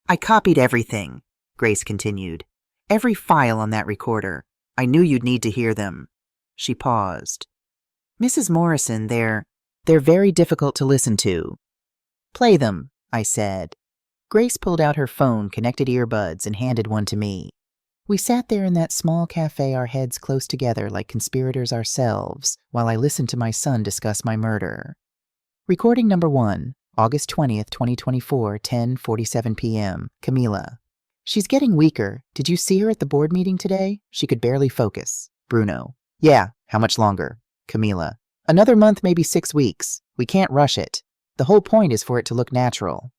I copied everything, Grace continued. Every file on that recorder. I knew you'd need to hear them. She paused. Mrs. Morrison, they're very difficult to listen to. Play them, I said. Grace pulled out her phone, connected earbuds, and handed one to me. We sat there in that small cafe, our heads close together like conspirators ourselves, while I listened to my son discuss my murder. Recording number 1, August 20th, 2024, 10:47 p.m. Camilla. She's getting weaker. Did you see her at the board meeting today? She could barely focus. Bruno. Yeah, how much longer? Camilla. Another month, maybe 6 weeks. We can't rush it. The whole point is for it to look natural.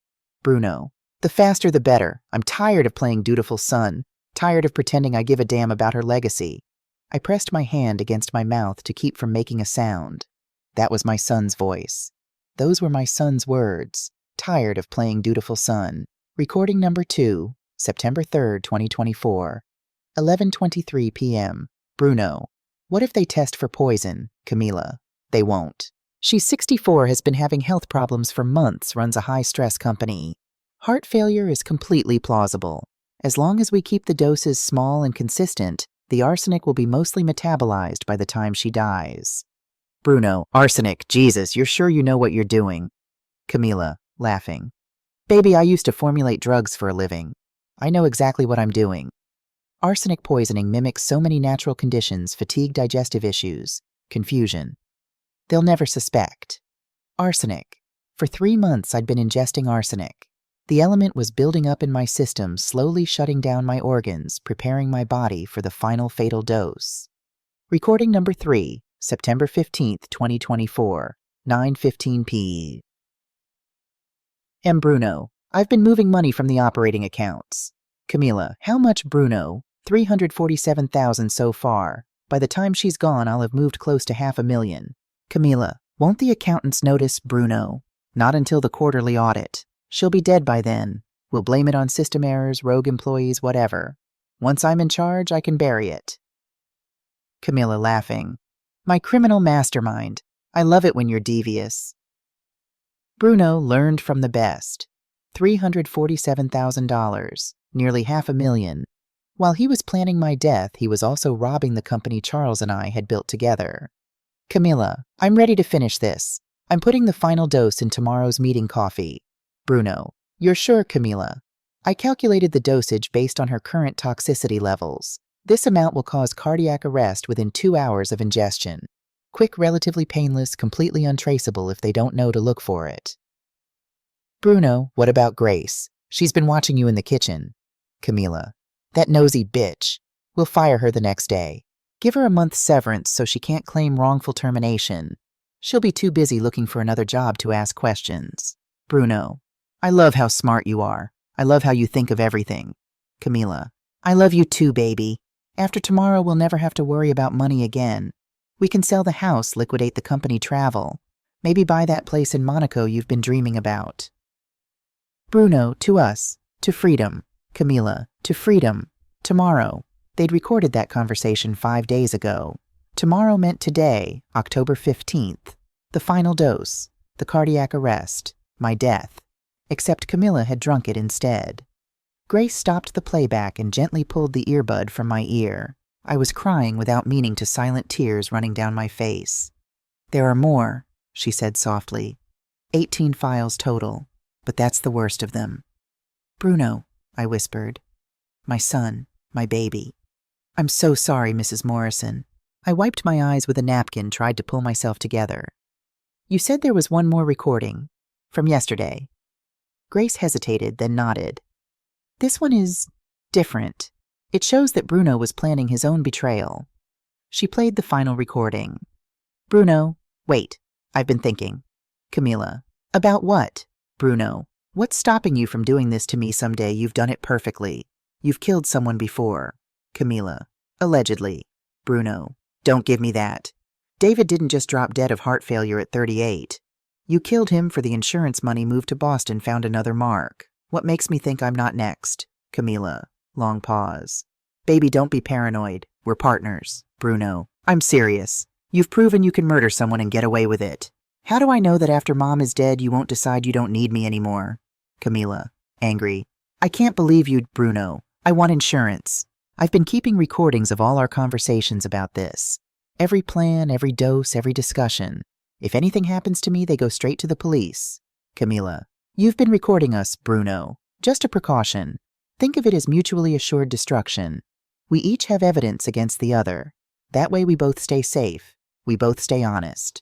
Bruno. The faster the better. I'm tired of playing dutiful son. Tired of pretending I give a damn about her legacy. I pressed my hand against my mouth to keep from making a sound. That was my son's voice. Those were my son's words. Tired of playing dutiful son. Recording number 2, September 3rd, 2024. 11:23 p.m. Bruno. What if they test for poison? Camilla. They won't. She's 64, has been having health problems for months, runs a high-stress company. Heart failure is completely plausible. As long as we keep the doses small and consistent, the arsenic will be mostly metabolized by the time she dies. Bruno. Arsenic. Jesus, you're sure you know what you're doing? Camilla, laughing. Baby, I used to formulate drugs for a living. I know exactly what I'm doing. Arsenic poisoning mimics so many natural conditions: fatigue, digestive issues, confusion. They'll never suspect. Arsenic. For 3 months I'd been ingesting arsenic. The element was building up in my system, slowly shutting down my organs, preparing my body for the final fatal dose. Recording number 3, September 15th, 2024, 9:15 p. M. Bruno, I've been moving money from the operating accounts. Camila, how much? Bruno, 347,000 so far. By the time she's gone, I'll have moved close to $500,000. Camila, won't the accountants notice? Bruno, not until the quarterly audit. She'll be dead by then. We'll blame it on system errors, rogue employees, whatever. Once I'm in charge, I can bury it. Camila, laughing, my criminal mastermind. I love it when you're devious. Bruno learned from the best. $347,000, nearly $500,000. While he was planning my death, he was also robbing the company Charles and I had built together. Camila, I'm ready to finish this. I'm putting the final dose in tomorrow's meeting coffee. Bruno, you're sure, Camila? I calculated the dosage based on her current toxicity levels. This amount will cause cardiac arrest within 2 hours of ingestion. Quick, relatively painless, completely untraceable if they don't know to look for it. Bruno, what about Grace? She's been watching you in the kitchen. Camila, that nosy bitch. We'll fire her the next day. Give her a month's severance so she can't claim wrongful termination. She'll be too busy looking for another job to ask questions. Bruno, I love how smart you are. I love how you think of everything. Camila, I love you too, baby. After tomorrow, we'll never have to worry about money again. We can sell the house, liquidate the company travel. Maybe buy that place in Monaco you've been dreaming about. Bruno, to us, to freedom. Camila, to freedom. Tomorrow. They'd recorded that conversation 5 days ago. Tomorrow meant today, October 15th. The final dose, the cardiac arrest, my death. Except Camila had drunk it instead. Grace stopped the playback and gently pulled the earbud from my ear. I was crying without meaning to, silent tears running down my face. There are more, she said softly. 18 files total, but that's the worst of them. Bruno, I whispered. My son, my baby. I'm so sorry, Mrs. Morrison. I wiped my eyes with a napkin, tried to pull myself together. You said there was one more recording. From yesterday. Grace hesitated, then nodded. This one is different. It shows that Bruno was planning his own betrayal. She played the final recording. Bruno, wait, I've been thinking. Camila, about what? Bruno, what's stopping you from doing this to me someday? You've done it perfectly. You've killed someone before. Camila, allegedly. Bruno, don't give me that. David didn't just drop dead of heart failure at 38. You killed him for the insurance money, moved to Boston, found another mark. What makes me think I'm not next? Camila, long pause. Baby, don't be paranoid. We're partners. Bruno, I'm serious. You've proven you can murder someone and get away with it. How do I know that after Mom is dead you won't decide you don't need me anymore? Camila, angry. I can't believe you, Bruno. I want insurance. I've been keeping recordings of all our conversations about this. Every plan, every dose, every discussion. If anything happens to me, they go straight to the police. Camila, you've been recording us, Bruno. Just a precaution. Think of it as mutually assured destruction. We each have evidence against the other. That way we both stay safe. We both stay honest.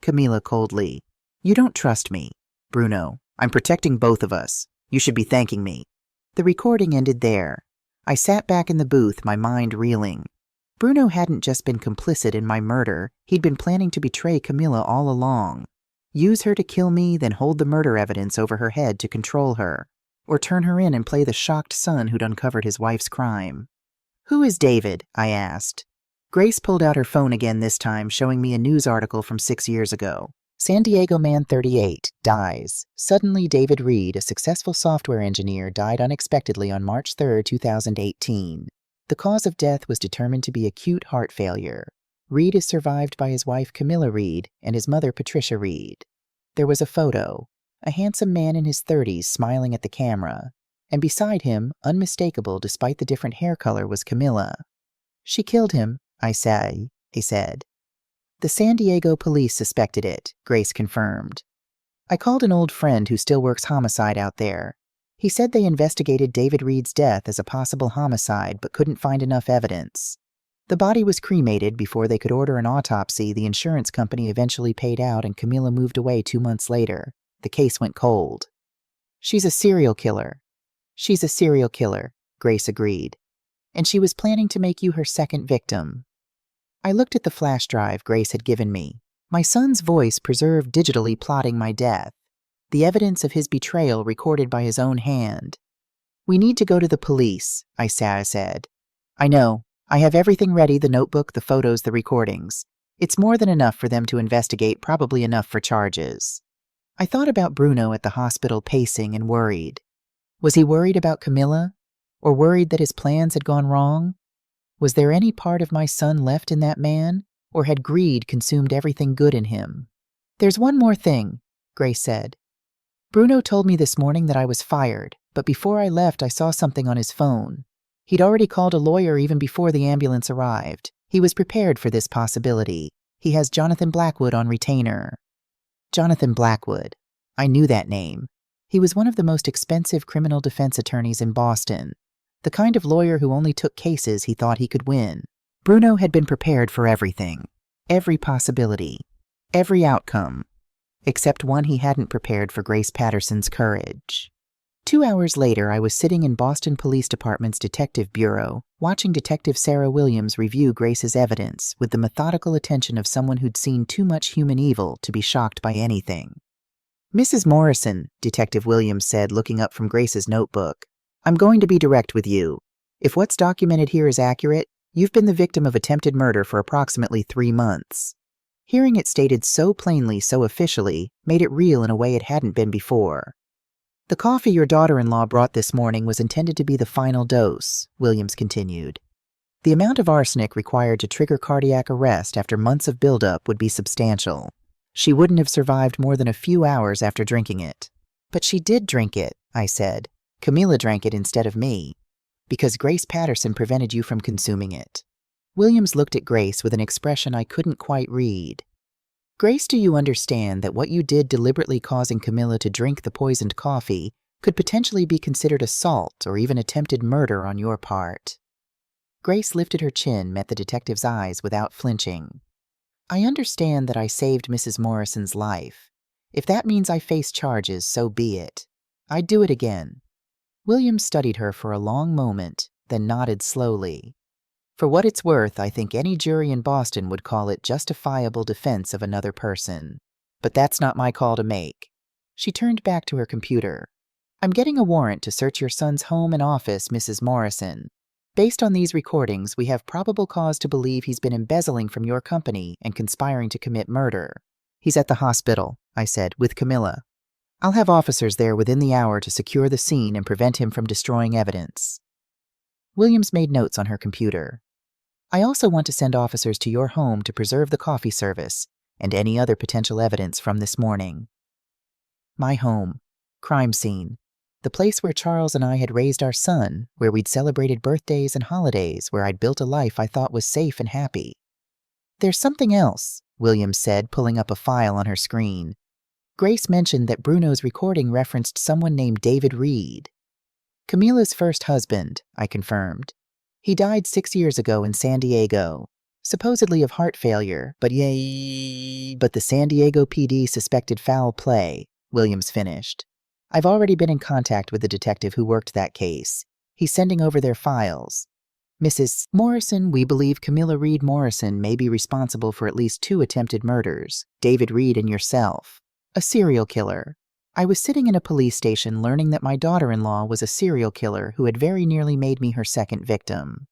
Camila coldly, you don't trust me. Bruno, I'm protecting both of us. You should be thanking me. The recording ended there. I sat back in the booth, my mind reeling. Bruno hadn't just been complicit in my murder, he'd been planning to betray Camila all along. Use her to kill me, then hold the murder evidence over her head to control her. Or turn her in and play the shocked son who'd uncovered his wife's crime. Who is David? I asked. Grace pulled out her phone again this time, showing me a news article from 6 years ago. San Diego man 38 dies. Suddenly, David Reed, a successful software engineer, died unexpectedly on March 3, 2018. The cause of death was determined to be acute heart failure. Reed is survived by his wife Camila Reed and his mother Patricia Reed. There was a photo, a handsome man in his 30s smiling at the camera, and beside him, unmistakable despite the different hair color, was Camila. She killed him, I say, he said. The San Diego police suspected it, Grace confirmed. I called an old friend who still works homicide out there. He said they investigated David Reed's death as a possible homicide but couldn't find enough evidence. The body was cremated before they could order an autopsy. The insurance company eventually paid out and Camila moved away 2 months later. The case went cold. She's a serial killer. She's a serial killer, Grace agreed. And she was planning to make you her second victim. I looked at the flash drive Grace had given me. My son's voice preserved digitally plotting my death. The evidence of his betrayal recorded by his own hand. We need to go to the police, I said. I know. I have everything ready, the notebook, the photos, the recordings. It's more than enough for them to investigate, probably enough for charges. I thought about Bruno at the hospital, pacing and worried. Was he worried about Camilla? Or worried that his plans had gone wrong? Was there any part of my son left in that man? Or had greed consumed everything good in him? There's one more thing, Grace said. Bruno told me this morning that I was fired, but before I left I saw something on his phone. He'd already called a lawyer even before the ambulance arrived. He was prepared for this possibility. He has Jonathan Blackwood on retainer. Jonathan Blackwood. I knew that name. He was one of the most expensive criminal defense attorneys in Boston. The kind of lawyer who only took cases he thought he could win. Bruno had been prepared for everything. Every possibility. Every outcome. Except one he hadn't prepared for Grace Patterson's courage. 2 hours later, I was sitting in Boston Police Department's Detective Bureau, watching Detective Sarah Williams review Grace's evidence with the methodical attention of someone who'd seen too much human evil to be shocked by anything. Mrs. Morrison, Detective Williams said, looking up from Grace's notebook, I'm going to be direct with you. If what's documented here is accurate, you've been the victim of attempted murder for approximately 3 months. Hearing it stated so plainly, so officially, made it real in a way it hadn't been before. The coffee your daughter-in-law brought this morning was intended to be the final dose, Williams continued. The amount of arsenic required to trigger cardiac arrest after months of buildup would be substantial. She wouldn't have survived more than a few hours after drinking it. But she did drink it, I said. Camilla drank it instead of me. Because Grace Patterson prevented you from consuming it. Williams looked at Grace with an expression I couldn't quite read. Grace, do you understand that what you did deliberately causing Camilla to drink the poisoned coffee could potentially be considered assault or even attempted murder on your part? Grace lifted her chin, met the detective's eyes without flinching. I understand that I saved Mrs. Morrison's life. If that means I face charges, so be it. I'd do it again. Williams studied her for a long moment, then nodded slowly. For what it's worth, I think any jury in Boston would call it justifiable defense of another person. But that's not my call to make. She turned back to her computer. I'm getting a warrant to search your son's home and office, Mrs. Morrison. Based on these recordings, we have probable cause to believe he's been embezzling from your company and conspiring to commit murder. He's at the hospital, I said, with Camilla. I'll have officers there within the hour to secure the scene and prevent him from destroying evidence. Williams made notes on her computer. I also want to send officers to your home to preserve the coffee service and any other potential evidence from this morning. My home. Crime scene. The place where Charles and I had raised our son, where we'd celebrated birthdays and holidays, where I'd built a life I thought was safe and happy. There's something else, Williams said, pulling up a file on her screen. Grace mentioned that Bruno's recording referenced someone named David Reed. Camila's first husband, I confirmed. He died 6 years ago in San Diego, supposedly of heart failure, but the San Diego PD suspected foul play, Williams finished. I've already been in contact with the detective who worked that case. He's sending over their files. Mrs. Morrison, we believe Camilla Reed Morrison may be responsible for at least 2 attempted murders, David Reed and yourself. A serial killer. I was sitting in a police station learning that my daughter-in-law was a serial killer who had very nearly made me her second victim.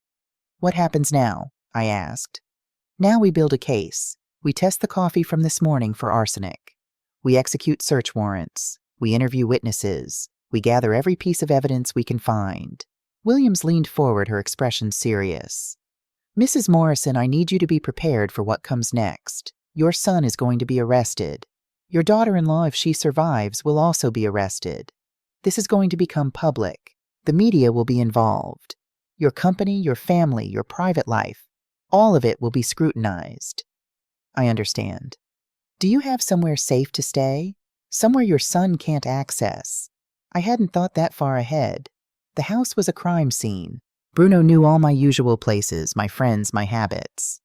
What happens now? I asked. Now we build a case. We test the coffee from this morning for arsenic. We execute search warrants. We interview witnesses. We gather every piece of evidence we can find. Williams leaned forward, her expression serious. Mrs. Morrison, I need you to be prepared for what comes next. Your son is going to be arrested. Your daughter-in-law, if she survives, will also be arrested. This is going to become public. The media will be involved. Your company, your family, your private life, all of it will be scrutinized. I understand. Do you have somewhere safe to stay? Somewhere your son can't access? I hadn't thought that far ahead. The house was a crime scene. Bruno knew all my usual places, my friends, my habits.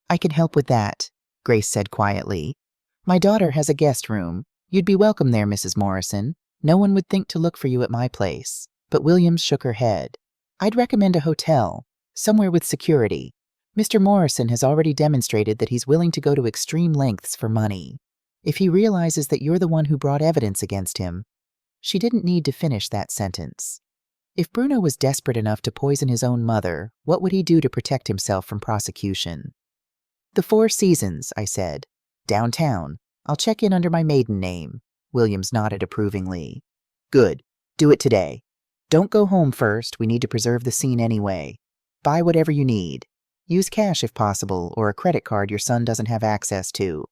I can help with that, Grace said quietly. My daughter has a guest room. You'd be welcome there, Mrs. Morrison. No one would think to look for you at my place. But Williams shook her head. I'd recommend a hotel, somewhere with security. Mr. Morrison has already demonstrated that he's willing to go to extreme lengths for money. If he realizes that you're the one who brought evidence against him. She didn't need to finish that sentence. If Bruno was desperate enough to poison his own mother, what would he do to protect himself from prosecution? The Four Seasons, I said. Downtown. I'll check in under my maiden name. Williams nodded approvingly. Good. Do it today. Don't go home first. We need to preserve the scene anyway. Buy whatever you need. Use cash if possible, or a credit card your son doesn't have access to.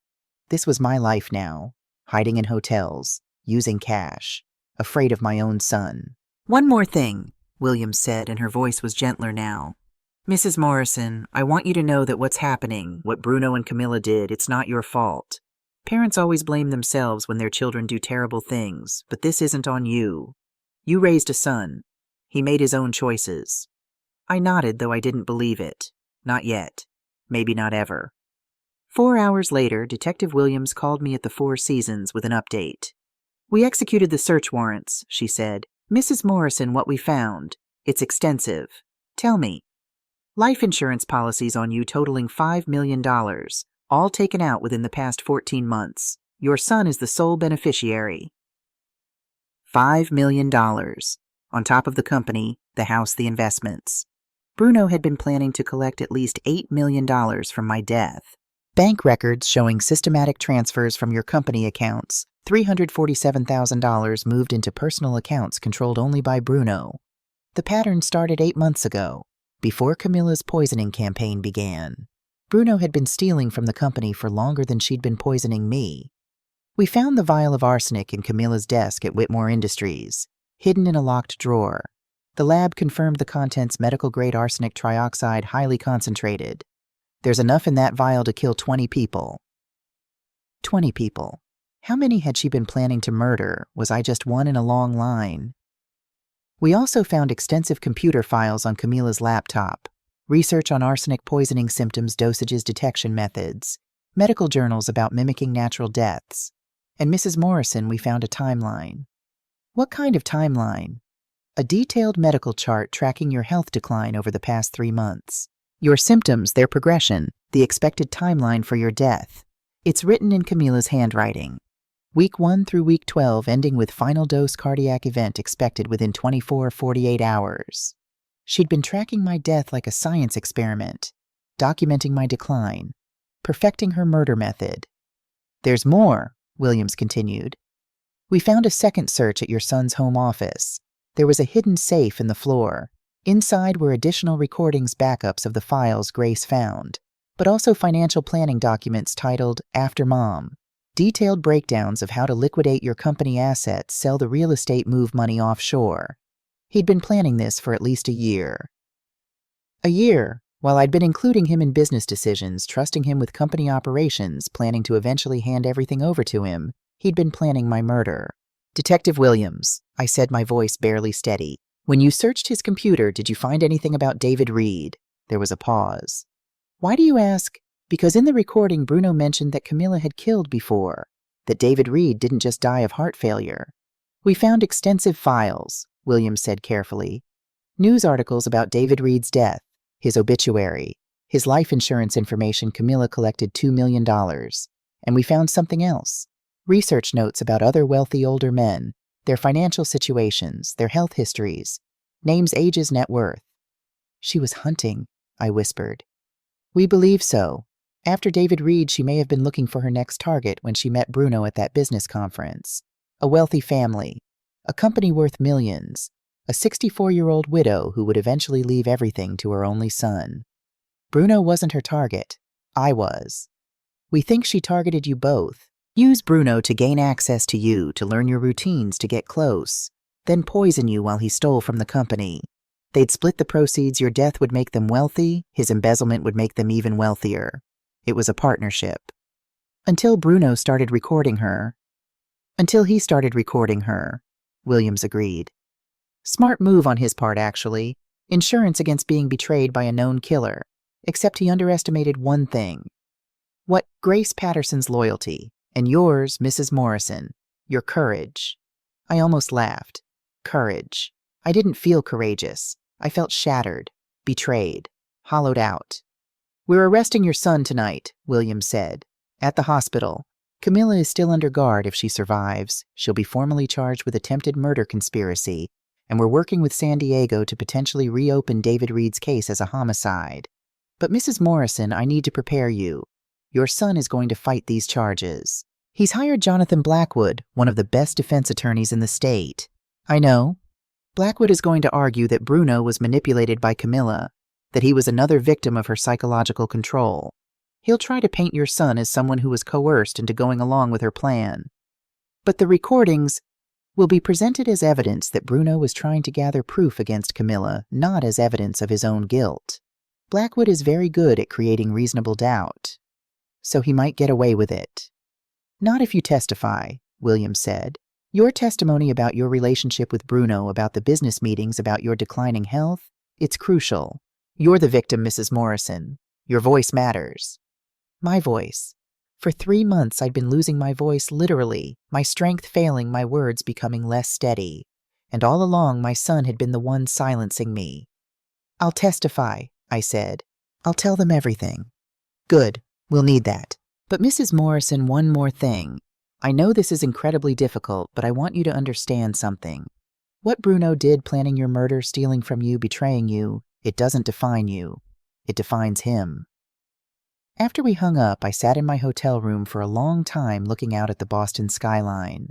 This was my life now. Hiding in hotels. Using cash. Afraid of my own son. One more thing, Williams said, and her voice was gentler now. Mrs. Morrison, I want you to know that what's happening, what Bruno and Camilla did, it's not your fault. Parents always blame themselves when their children do terrible things, but this isn't on you. You raised a son. He made his own choices. I nodded, though I didn't believe it. Not yet. Maybe not ever. 4 hours later, Detective Williams called me at the Four Seasons with an update. We executed the search warrants, she said. Mrs. Morrison, what we found. It's extensive. Tell me. Life insurance policies on you totaling $5 million, all taken out within the past 14 months. Your son is the sole beneficiary. $5 million. On top of the company, the house, the investments. Bruno had been planning to collect at least $8 million from my death. Bank records showing systematic transfers from your company accounts. $347,000 moved into personal accounts controlled only by Bruno. The pattern started 8 months ago, before Camilla's poisoning campaign began. Bruno had been stealing from the company for longer than she'd been poisoning me. We found the vial of arsenic in Camilla's desk at Whitmore Industries, hidden in a locked drawer. The lab confirmed the contents medical-grade arsenic trioxide, highly concentrated. There's enough in that vial to kill 20 people. 20 people. How many had she been planning to murder? Was I just one in a long line? We also found extensive computer files on Camilla's laptop, research on arsenic poisoning symptoms, dosages, detection methods, medical journals about mimicking natural deaths. And Mrs. Morrison, we found a timeline. What kind of timeline? A detailed medical chart tracking your health decline over the past 3 months. Your symptoms, their progression, the expected timeline for your death. It's written in Camilla's handwriting. Week 1 through week 12, ending with final dose cardiac event expected within 24-48 hours. She'd been tracking my death like a science experiment, documenting my decline, perfecting her murder method. There's more, Williams continued. We found a second search at your son's home office. There was a hidden safe in the floor. Inside were additional recordings, backups of the files Grace found, but also financial planning documents titled After Mom. Detailed breakdowns of how to liquidate your company assets, sell the real estate, move money offshore. He'd been planning this for at least a year. A year, while I'd been including him in business decisions, trusting him with company operations, planning to eventually hand everything over to him, he'd been planning my murder. Detective Williams, I said, my voice barely steady. When you searched his computer, did you find anything about David Reed? There was a pause. Why do you ask? Because in the recording, Bruno mentioned that Camilla had killed before, that David Reed didn't just die of heart failure. We found extensive files, Williams said carefully. News articles about David Reed's death, his obituary, his life insurance information. Camilla collected $2 million. And we found something else. Research notes about other wealthy older men, their financial situations, their health histories, names, ages, net worth. She was hunting, I whispered. We believe so. After David Reed, she may have been looking for her next target when she met Bruno at that business conference. A wealthy family, a company worth millions, a 64-year-old widow who would eventually leave everything to her only son. Bruno wasn't her target. I was. We think she targeted you both. Use Bruno to gain access to you, to learn your routines, to get close, then poison you while he stole from the company. They'd split the proceeds. Your death would make them wealthy. His embezzlement would make them even wealthier. It was a partnership. Until Bruno started recording her. Until he started recording her, Williams agreed. Smart move on his part, actually. Insurance against being betrayed by a known killer. Except he underestimated one thing. What? Grace Patterson's loyalty. And yours, Mrs. Morrison. Your courage. I almost laughed. Courage. I didn't feel courageous. I felt shattered, betrayed, hollowed out. "We're arresting your son tonight," Williams said. "At the hospital. Camilla is still under guard. If she survives, she'll be formally charged with attempted murder conspiracy, and we're working with San Diego to potentially reopen David Reed's case as a homicide. But Mrs. Morrison, I need to prepare you. Your son is going to fight these charges. He's hired Jonathan Blackwood, one of the best defense attorneys in the state." "I know." "Blackwood is going to argue that Bruno was manipulated by Camilla, that he was another victim of her psychological control. He'll try to paint your son as someone who was coerced into going along with her plan. But the recordings will be presented as evidence that Bruno was trying to gather proof against Camilla, not as evidence of his own guilt. Blackwood is very good at creating reasonable doubt, so he might get away with it." "Not if you testify," Williams said. "Your testimony about your relationship with Bruno, about the business meetings, about your declining health, it's crucial. You're the victim, Mrs. Morrison. Your voice matters." My voice. For 3 months I'd been losing my voice literally, my strength failing, my words becoming less steady. And all along my son had been the one silencing me. "I'll testify," I said. "I'll tell them everything." "Good. We'll need that. But Mrs. Morrison, one more thing. I know this is incredibly difficult, but I want you to understand something. What Bruno did, planning your murder, stealing from you, betraying you, it doesn't define you. It defines him." After we hung up, I sat in my hotel room for a long time looking out at the Boston skyline.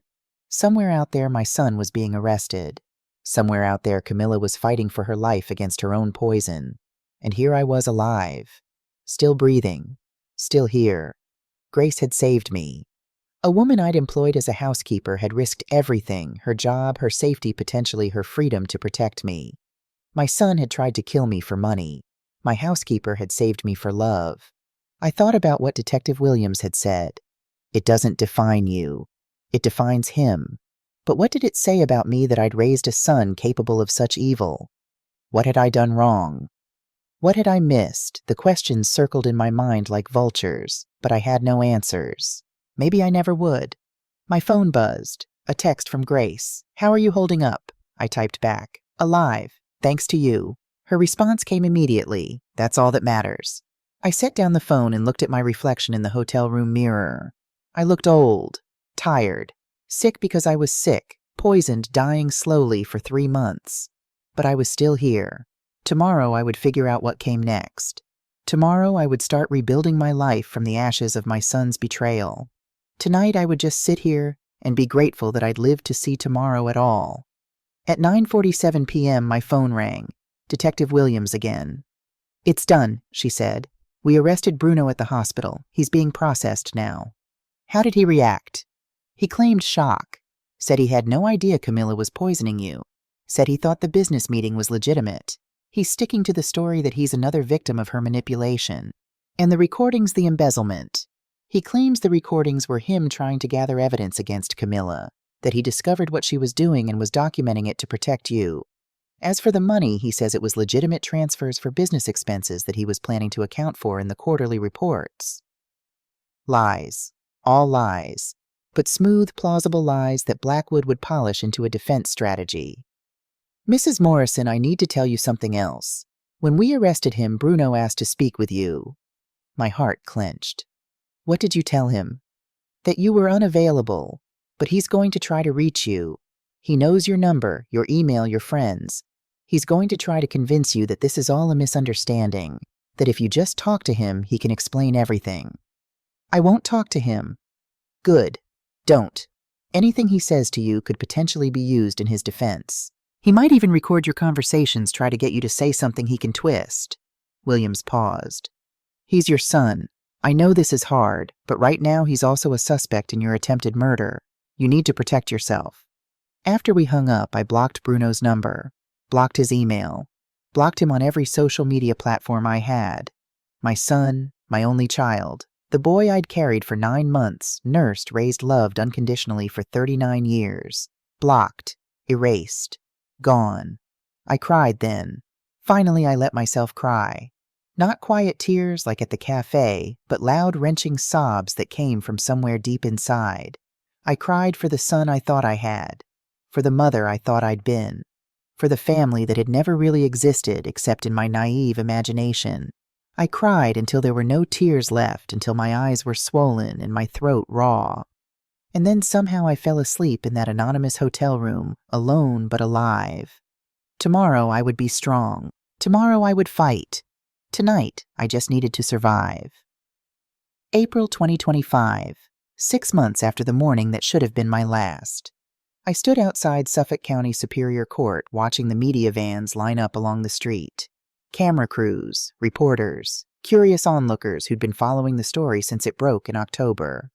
Somewhere out there, my son was being arrested. Somewhere out there, Camilla was fighting for her life against her own poison. And here I was alive, still breathing, still here. Grace had saved me. A woman I'd employed as a housekeeper had risked everything, her job, her safety, potentially her freedom, to protect me. My son had tried to kill me for money. My housekeeper had saved me for love. I thought about what Detective Williams had said. It doesn't define you. It defines him. But what did it say about me that I'd raised a son capable of such evil? What had I done wrong? What had I missed? The questions circled in my mind like vultures, but I had no answers. Maybe I never would. My phone buzzed. A text from Grace. "How are you holding up?" I typed back. "Alive. Thanks to you." Her response came immediately. "That's all that matters." I set down the phone and looked at my reflection in the hotel room mirror. I looked old, tired, sick because I was sick, poisoned, dying slowly for 3 months. But I was still here. Tomorrow I would figure out what came next. Tomorrow I would start rebuilding my life from the ashes of my son's betrayal. Tonight I would just sit here and be grateful that I'd lived to see tomorrow at all. At 9:47 p.m. my phone rang. Detective Williams again. "It's done," she said. "We arrested Bruno at the hospital. He's being processed now." "How did he react?" "He claimed shock. Said he had no idea Camilla was poisoning you. Said he thought the business meeting was legitimate. He's sticking to the story that he's another victim of her manipulation. And the recordings, the embezzlement. He claims the recordings were him trying to gather evidence against Camilla, that he discovered what she was doing and was documenting it to protect you. As for the money, he says it was legitimate transfers for business expenses that he was planning to account for in the quarterly reports." Lies. All lies. But smooth, plausible lies that Blackwood would polish into a defense strategy. "Mrs. Morrison, I need to tell you something else. When we arrested him, Bruno asked to speak with you." My heart clenched. "What did you tell him?" "That you were unavailable, but he's going to try to reach you. He knows your number, your email, your friends. He's going to try to convince you that this is all a misunderstanding, that if you just talk to him, he can explain everything." "I won't talk to him." "Good. Don't. Anything he says to you could potentially be used in his defense. He might even record your conversations, try to get you to say something he can twist." Williams paused. "He's your son. I know this is hard, but right now he's also a suspect in your attempted murder. You need to protect yourself." After we hung up, I blocked Bruno's number, blocked his email, blocked him on every social media platform I had. My son, my only child, the boy I'd carried for 9 months, nursed, raised, loved unconditionally for 39 years. Blocked, erased, gone. I cried then. Finally, I let myself cry. Not quiet tears like at the cafe, but loud, wrenching sobs that came from somewhere deep inside. I cried for the son I thought I had, for the mother I thought I'd been, for the family that had never really existed except in my naive imagination. I cried until there were no tears left, until my eyes were swollen and my throat raw. And then somehow I fell asleep in that anonymous hotel room, alone but alive. Tomorrow I would be strong. Tomorrow I would fight. Tonight I just needed to survive. April 2025, 6 months after the morning that should have been my last. I stood outside Suffolk County Superior Court watching the media vans line up along the street. Camera crews, reporters, curious onlookers who'd been following the story since it broke in October.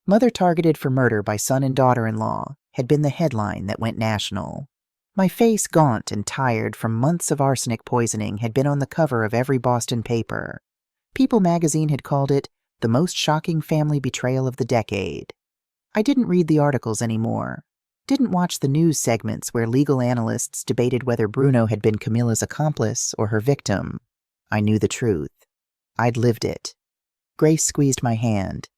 Mother targeted for murder by son and daughter-in-law had been the headline that went national. My face, gaunt and tired from months of arsenic poisoning, had been on the cover of every Boston paper. People magazine had called it the most shocking family betrayal of the decade. I didn't read the articles anymore. Didn't watch the news segments where legal analysts debated whether Bruno had been Camilla's accomplice or her victim. I knew the truth. I'd lived it. Grace squeezed my hand.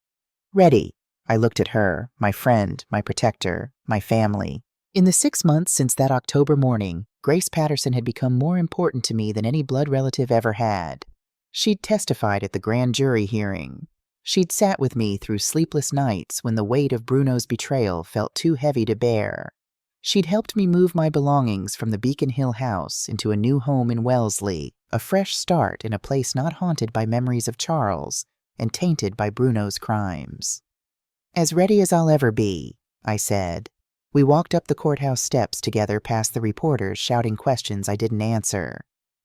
Ready. I looked at her, my friend, my protector, my family. In the 6 months since that October morning, Grace Patterson had become more important to me than any blood relative ever had. She'd testified at the grand jury hearing. She'd sat with me through sleepless nights when the weight of Bruno's betrayal felt too heavy to bear. She'd helped me move my belongings from the Beacon Hill house into a new home in Wellesley, a fresh start in a place not haunted by memories of Charles and tainted by Bruno's crimes. As ready as I'll ever be, I said. We walked up the courthouse steps together past the reporters shouting questions I didn't answer.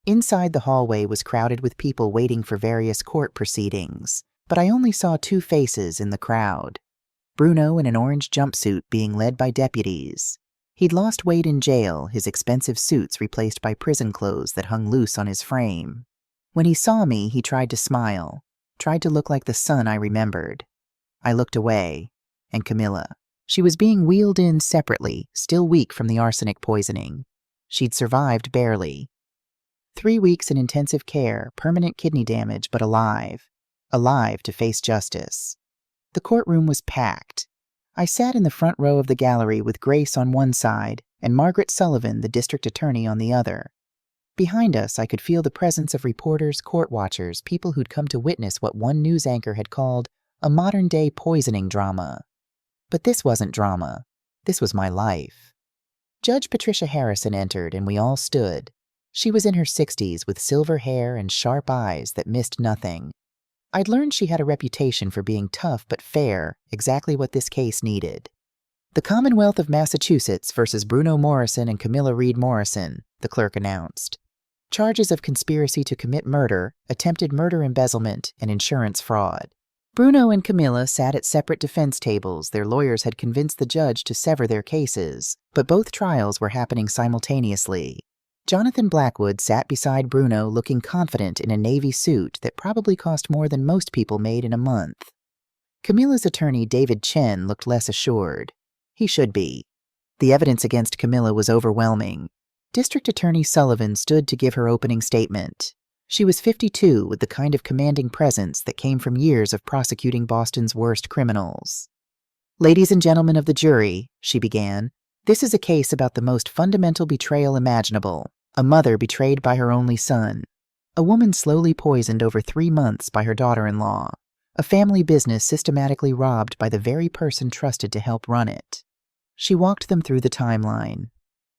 Inside the hallway was crowded with people waiting for various court proceedings, but I only saw 2 faces in the crowd. Bruno in an orange jumpsuit being led by deputies. He'd lost weight in jail, his expensive suits replaced by prison clothes that hung loose on his frame. When he saw me, he tried to smile, tried to look like the son I remembered. I looked away, and Camilla. She was being wheeled in separately, still weak from the arsenic poisoning. She'd survived barely. 3 weeks in intensive care, permanent kidney damage, but alive. Alive to face justice. The courtroom was packed. I sat in the front row of the gallery with Grace on one side and Margaret Sullivan, the district attorney, on the other. Behind us, I could feel the presence of reporters, court watchers, people who'd come to witness what one news anchor had called a modern-day poisoning drama. But this wasn't drama. This was my life. Judge Patricia Harrison entered, and we all stood. She was in her 60s with silver hair and sharp eyes that missed nothing. I'd learned she had a reputation for being tough but fair, exactly what this case needed. The Commonwealth of Massachusetts versus Bruno Morrison and Camilla Reed Morrison, the clerk announced. Charges of conspiracy to commit murder, attempted murder embezzlement, and insurance fraud. Bruno and Camilla sat at separate defense tables. Their lawyers had convinced the judge to sever their cases, but both trials were happening simultaneously. Jonathan Blackwood sat beside Bruno looking confident in a navy suit that probably cost more than most people made in a month. Camilla's attorney, David Chen, looked less assured. He should be. The evidence against Camilla was overwhelming. District Attorney Sullivan stood to give her opening statement. She was 52, with the kind of commanding presence that came from years of prosecuting Boston's worst criminals. Ladies and gentlemen of the jury, she began, this is a case about the most fundamental betrayal imaginable. A mother betrayed by her only son. A woman slowly poisoned over 3 months by her daughter-in-law. A family business systematically robbed by the very person trusted to help run it. She walked them through the timeline.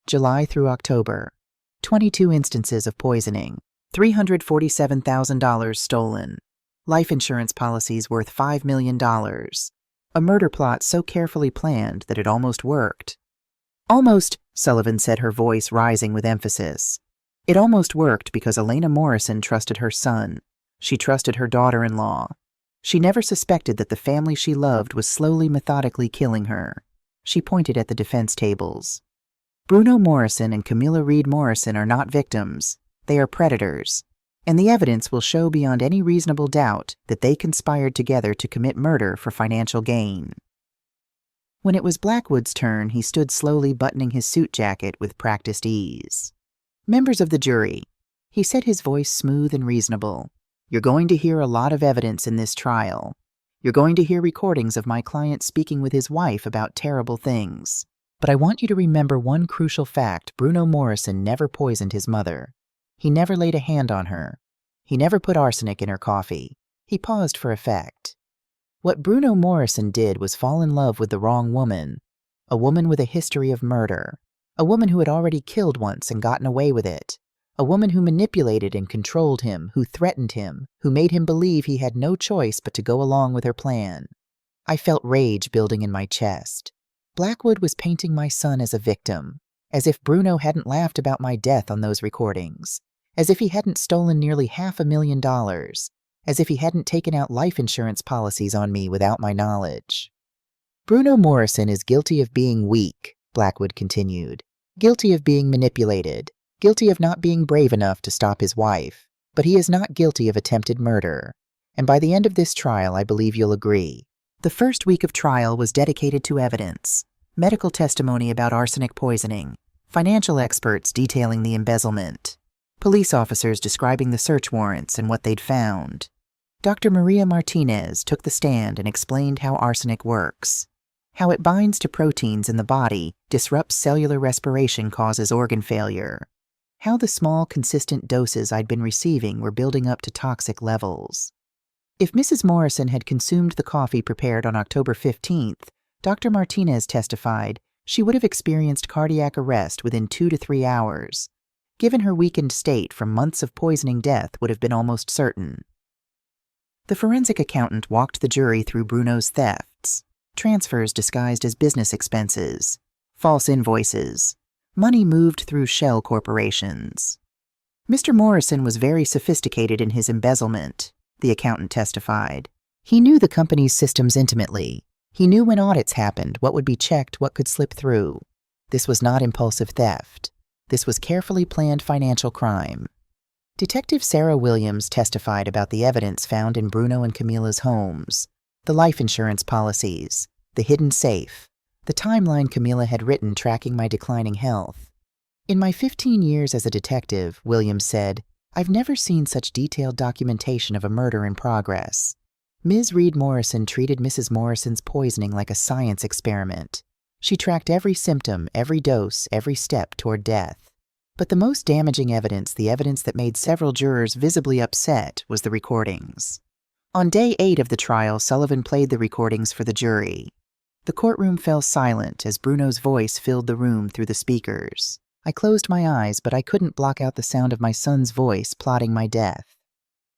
July through October. 22 instances of poisoning. $347,000 stolen. Life insurance policies worth $5 million. A murder plot so carefully planned that it almost worked. Almost, Sullivan said, her voice rising with emphasis. It almost worked because Elena Morrison trusted her son. She trusted her daughter-in-law. She never suspected that the family she loved was slowly, methodically killing her. She pointed at the defense tables. Bruno Morrison and Camilla Reed Morrison are not victims. They are predators, and the evidence will show beyond any reasonable doubt that they conspired together to commit murder for financial gain. When it was Blackwood's turn, he stood slowly buttoning his suit jacket with practiced ease. Members of the jury, he said, his voice smooth and reasonable, you're going to hear a lot of evidence in this trial. You're going to hear recordings of my client speaking with his wife about terrible things. But I want you to remember one crucial fact: Bruno Morrison never poisoned his mother. He never laid a hand on her. He never put arsenic in her coffee. He paused for effect. What Bruno Morrison did was fall in love with the wrong woman, a woman with a history of murder, a woman who had already killed once and gotten away with it, a woman who manipulated and controlled him, who threatened him, who made him believe he had no choice but to go along with her plan. I felt rage building in my chest. Blackwood was painting my son as a victim, as if Bruno hadn't laughed about my death on those recordings, as if he hadn't stolen nearly $500,000, as if he hadn't taken out life insurance policies on me without my knowledge. Bruno Morrison is guilty of being weak, Blackwood continued, guilty of being manipulated, guilty of not being brave enough to stop his wife, but he is not guilty of attempted murder. And by the end of this trial, I believe you'll agree. The first week of trial was dedicated to evidence, medical testimony about arsenic poisoning, financial experts detailing the embezzlement, police officers describing the search warrants and what they'd found. Dr. Maria Martinez took the stand and explained how arsenic works, how it binds to proteins in the body, disrupts cellular respiration, causes organ failure, how the small, consistent doses I'd been receiving were building up to toxic levels. If Mrs. Morrison had consumed the coffee prepared on October 15th, Dr. Martinez testified she would have experienced cardiac arrest within 2 to 3 hours. Given her weakened state from months of poisoning, death would have been almost certain. The forensic accountant walked the jury through Bruno's thefts, transfers disguised as business expenses, false invoices, money moved through shell corporations. Mr. Morrison was very sophisticated in his embezzlement, the accountant testified. He knew the company's systems intimately. He knew when audits happened, what would be checked, what could slip through. This was not impulsive theft. This was carefully planned financial crime. Detective Sarah Williams testified about the evidence found in Bruno and Camila's homes, the life insurance policies, the hidden safe, the timeline Camila had written tracking my declining health. In my 15 years as a detective, Williams said, I've never seen such detailed documentation of a murder in progress. Ms. Reed Morrison treated Mrs. Morrison's poisoning like a science experiment. She tracked every symptom, every dose, every step toward death. But the most damaging evidence, the evidence that made several jurors visibly upset, was the recordings. On day 8 of the trial, Sullivan played the recordings for the jury. The courtroom fell silent as Bruno's voice filled the room through the speakers. I closed my eyes, but I couldn't block out the sound of my son's voice plotting my death.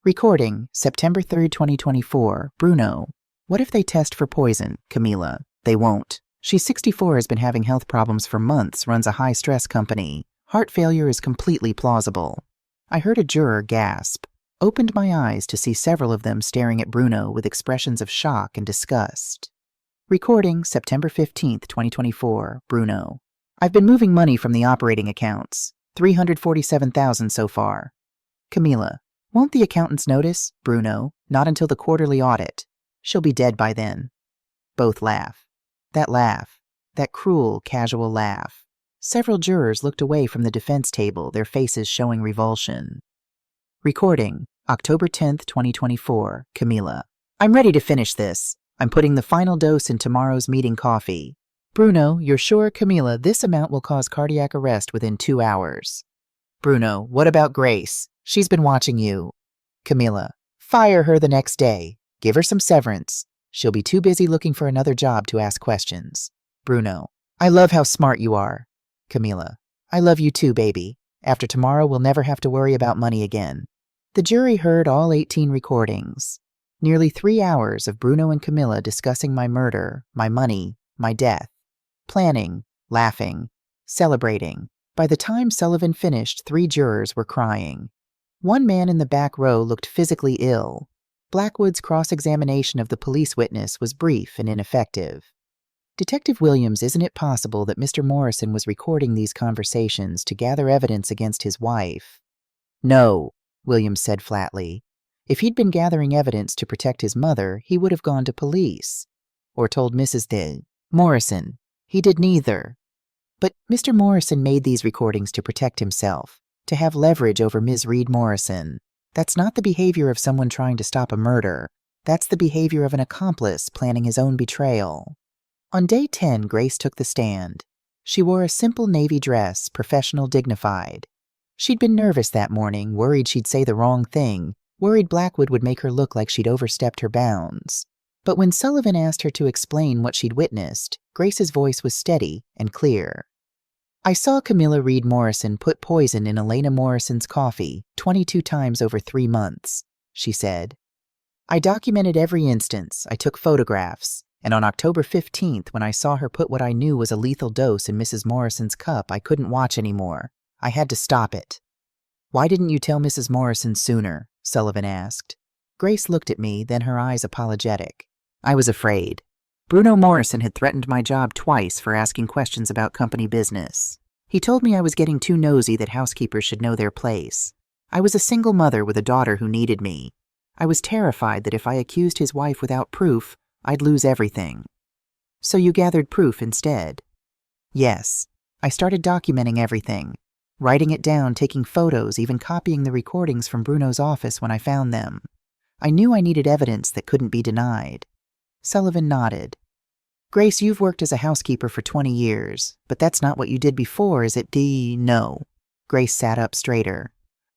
Recording, September 3rd, 2024, Bruno. What if they test for poison, Camila? They won't. She's 64, has been having health problems for months, runs a high-stress company. Heart failure is completely plausible. I heard a juror gasp, opened my eyes to see several of them staring at Bruno with expressions of shock and disgust. Recording, September 15th, 2024, Bruno. I've been moving money from the operating accounts, $347,000 so far. Camila. Won't the accountants notice? Bruno. Not until the quarterly audit. She'll be dead by then. Both laugh. That cruel, casual laugh. Several jurors looked away from the defense table, their faces showing revulsion. Recording, October 10th, 2024, Camila. I'm ready to finish this. I'm putting the final dose in tomorrow's meeting coffee. Bruno, you're sure, Camila, this amount will cause cardiac arrest within 2 hours? Bruno, what about Grace? She's been watching you. Camila, fire her the next day. Give her some severance. She'll be too busy looking for another job to ask questions. Bruno, I love how smart you are. Camila, I love you too, baby. After tomorrow, we'll never have to worry about money again. The jury heard all 18 recordings. Nearly 3 hours of Bruno and Camila discussing my murder, my money, my death. Planning, laughing, celebrating. By the time Sullivan finished, 3 jurors were crying. One man in the back row looked physically ill. Blackwood's cross-examination of the police witness was brief and ineffective. Detective Williams, isn't it possible that Mr. Morrison was recording these conversations to gather evidence against his wife? No, Williams said flatly. If he'd been gathering evidence to protect his mother, he would have gone to police. Or told Mrs. DIL. Morrison. He did neither. But Mr. Morrison made these recordings to protect himself, to have leverage over Ms. Reed Morrison. That's not the behavior of someone trying to stop a murder. That's the behavior of an accomplice planning his own betrayal. On day 10, Grace took the stand. She wore a simple navy dress, professional, dignified. She'd been nervous that morning, worried she'd say the wrong thing, worried Blackwood would make her look like she'd overstepped her bounds. But when Sullivan asked her to explain what she'd witnessed, Grace's voice was steady and clear. "I saw Camilla Reed Morrison put poison in Elena Morrison's coffee 22 times over 3 months, she said. I documented every instance, I took photographs, and on October 15th, when I saw her put what I knew was a lethal dose in Mrs. Morrison's cup, I couldn't watch anymore. I had to stop it." "Why didn't you tell Mrs. Morrison sooner?" Sullivan asked. Grace looked at me, then her eyes apologetic. "I was afraid. Bruno Morrison had threatened my job twice for asking questions about company business. He told me I was getting too nosy, that housekeepers should know their place. I was a single mother with a daughter who needed me. I was terrified that if I accused his wife without proof, I'd lose everything." "So you gathered proof instead?" "Yes. I started documenting everything, writing it down, taking photos, even copying the recordings from Bruno's office when I found them. I knew I needed evidence that couldn't be denied." Sullivan nodded. "Grace, you've worked as a housekeeper for 20 years, but that's not what you did before, is it? No." Grace sat up straighter.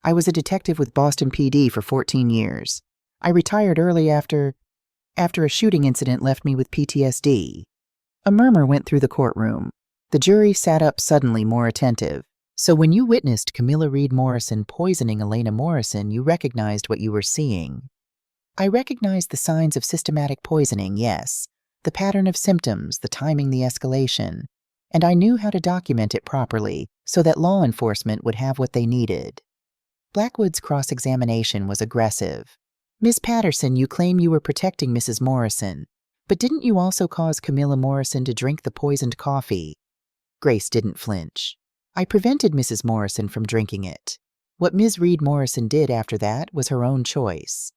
"I was a detective with Boston PD for 14 years. I retired early after a shooting incident left me with PTSD. A murmur went through the courtroom. The jury sat up suddenly, more attentive. "So when you witnessed Camilla Reed Morrison poisoning Elena Morrison, you recognized what you were seeing?" "I recognized the signs of systematic poisoning, yes. The pattern of symptoms, the timing, the escalation. And I knew how to document it properly so that law enforcement would have what they needed." Blackwood's cross-examination was aggressive. "Ms. Patterson, you claim you were protecting Mrs. Morrison, but didn't you also cause Camilla Morrison to drink the poisoned coffee?" Grace didn't flinch. "I prevented Mrs. Morrison from drinking it. What Ms. Reed Morrison did after that was her own choice.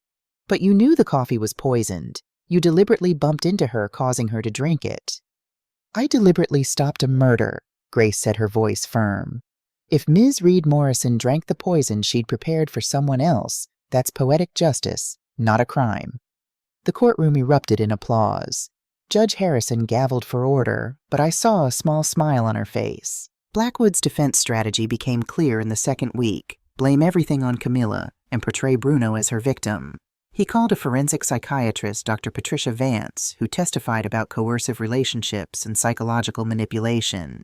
But you knew the coffee was poisoned. You deliberately bumped into her, causing her to drink it." "I deliberately stopped a murder," Grace said, her voice firm. "If Ms. Reed Morrison drank the poison she'd prepared for someone else, that's poetic justice, not a crime." The courtroom erupted in applause. Judge Harrison gavelled for order, but I saw a small smile on her face. Blackwood's defense strategy became clear in the second week: blame everything on Camilla and portray Bruno as her victim. He called a forensic psychiatrist, Dr. Patricia Vance, who testified about coercive relationships and psychological manipulation.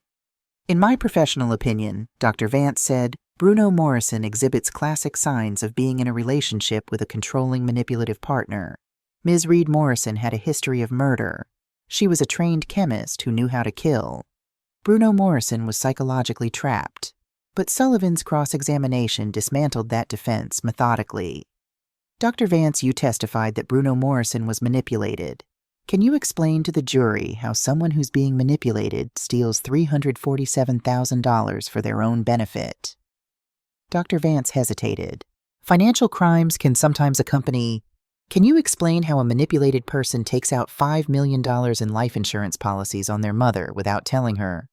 "In my professional opinion," Dr. Vance said, "Bruno Morrison exhibits classic signs of being in a relationship with a controlling, manipulative partner. Ms. Reed Morrison had a history of murder. She was a trained chemist who knew how to kill. Bruno Morrison was psychologically trapped." But Sullivan's cross-examination dismantled that defense methodically. "Dr. Vance, you testified that Bruno Morrison was manipulated. Can you explain to the jury how someone who's being manipulated steals $347,000 for their own benefit?" Dr. Vance hesitated. "Financial crimes can sometimes accompany... Can you explain how a manipulated person takes out $5 million in life insurance policies on their mother without telling her?"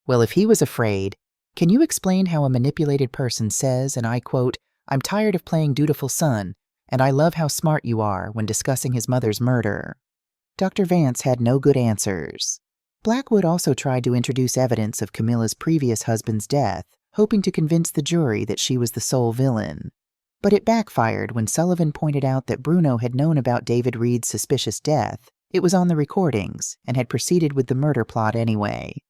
"Well, if he was afraid, can you explain how a manipulated person says, and I quote, 'I'm tired of playing dutiful son, and I love how smart you are,' when discussing his mother's murder?" Dr. Vance had no good answers. Blackwood also tried to introduce evidence of Camilla's previous husband's death, hoping to convince the jury that she was the sole villain. But it backfired when Sullivan pointed out that Bruno had known about David Reed's suspicious death. It was on the recordings, and had proceeded with the murder plot anyway.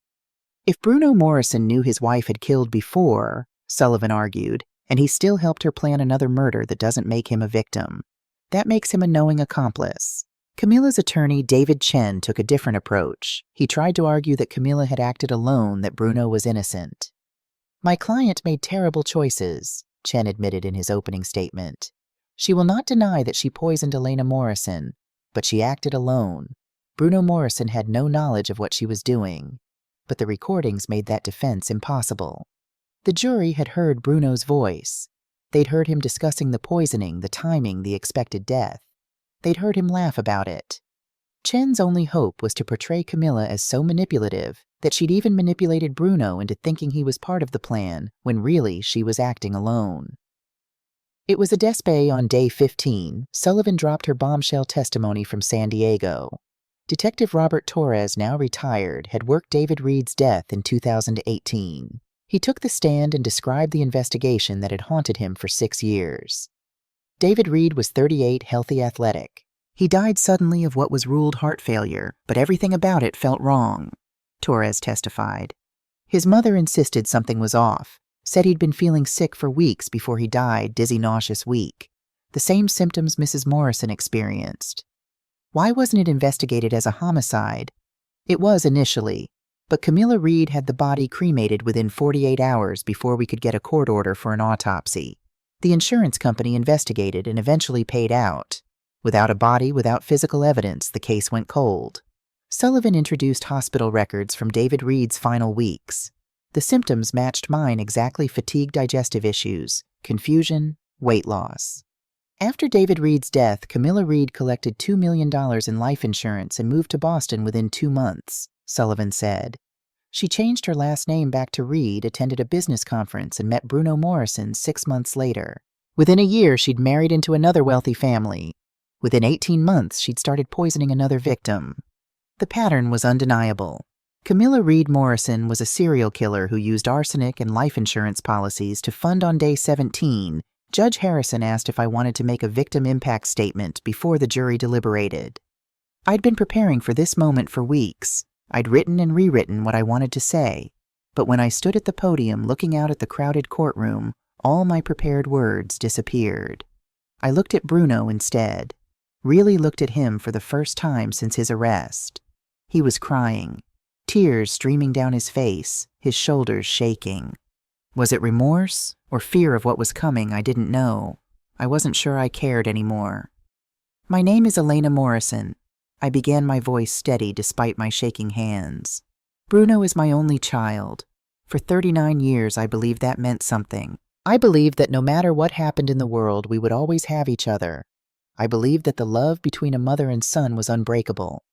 "If Bruno Morrison knew his wife had killed before," Sullivan argued, "and he still helped her plan another murder, that doesn't make him a victim. That makes him a knowing accomplice." Camilla's attorney, David Chen, took a different approach. He tried to argue that Camilla had acted alone, that Bruno was innocent. "My client made terrible choices," Chen admitted in his opening statement. "She will not deny that she poisoned Elena Morrison, but she acted alone. Bruno Morrison had no knowledge of what she was doing." But the recordings made that defense impossible. The jury had heard Bruno's voice. They'd heard him discussing the poisoning, the timing, the expected death. They'd heard him laugh about it. Chen's only hope was to portray Camilla as so manipulative that she'd even manipulated Bruno into thinking he was part of the plan, when really she was acting alone. It was a Despair on day 15. Sullivan dropped her bombshell testimony from San Diego. Detective Robert Torres, now retired, had worked David Reed's death in 2018. He took the stand and described the investigation that had haunted him for 6 years. David Reed was 38, healthy, athletic. He died suddenly of what was ruled heart failure, but everything about it felt wrong, Torres testified. His mother insisted something was off, said he'd been feeling sick for weeks before he died, dizzy, nauseous, weak. The same symptoms Mrs. Morrison experienced. Why wasn't it investigated as a homicide? It was initially, but Camilla Reed had the body cremated within 48 hours before we could get a court order for an autopsy. The insurance company investigated and eventually paid out. Without a body, without physical evidence, the case went cold. Sullivan introduced hospital records from David Reed's final weeks. The symptoms matched mine exactly: fatigue, digestive issues, confusion, weight loss. After David Reed's death, Camilla Reed collected $2 million in life insurance and moved to Boston within 2 months, Sullivan said. She changed her last name back to Reed, attended a business conference, and met Bruno Morrison 6 months later. Within a year, she'd married into another wealthy family. Within 18 months, she'd started poisoning another victim. The pattern was undeniable. Camilla Reed Morrison was a serial killer who used arsenic and life insurance policies to fund. On day 17, Judge Harrison asked if I wanted to make a victim impact statement before the jury deliberated. I'd been preparing for this moment for weeks. I'd written and rewritten what I wanted to say. But when I stood at the podium looking out at the crowded courtroom, all my prepared words disappeared. I looked at Bruno instead. Really looked at him for the first time since his arrest. He was crying, tears streaming down his face, his shoulders shaking. Was it remorse or fear of what was coming? I didn't know. I wasn't sure I cared anymore. My name is Elena Morrison. I began, my voice steady despite my shaking hands. Bruno is my only child. For 39 years, I believed that meant something. I believed that no matter what happened in the world, we would always have each other. I believed that the love between a mother and son was unbreakable.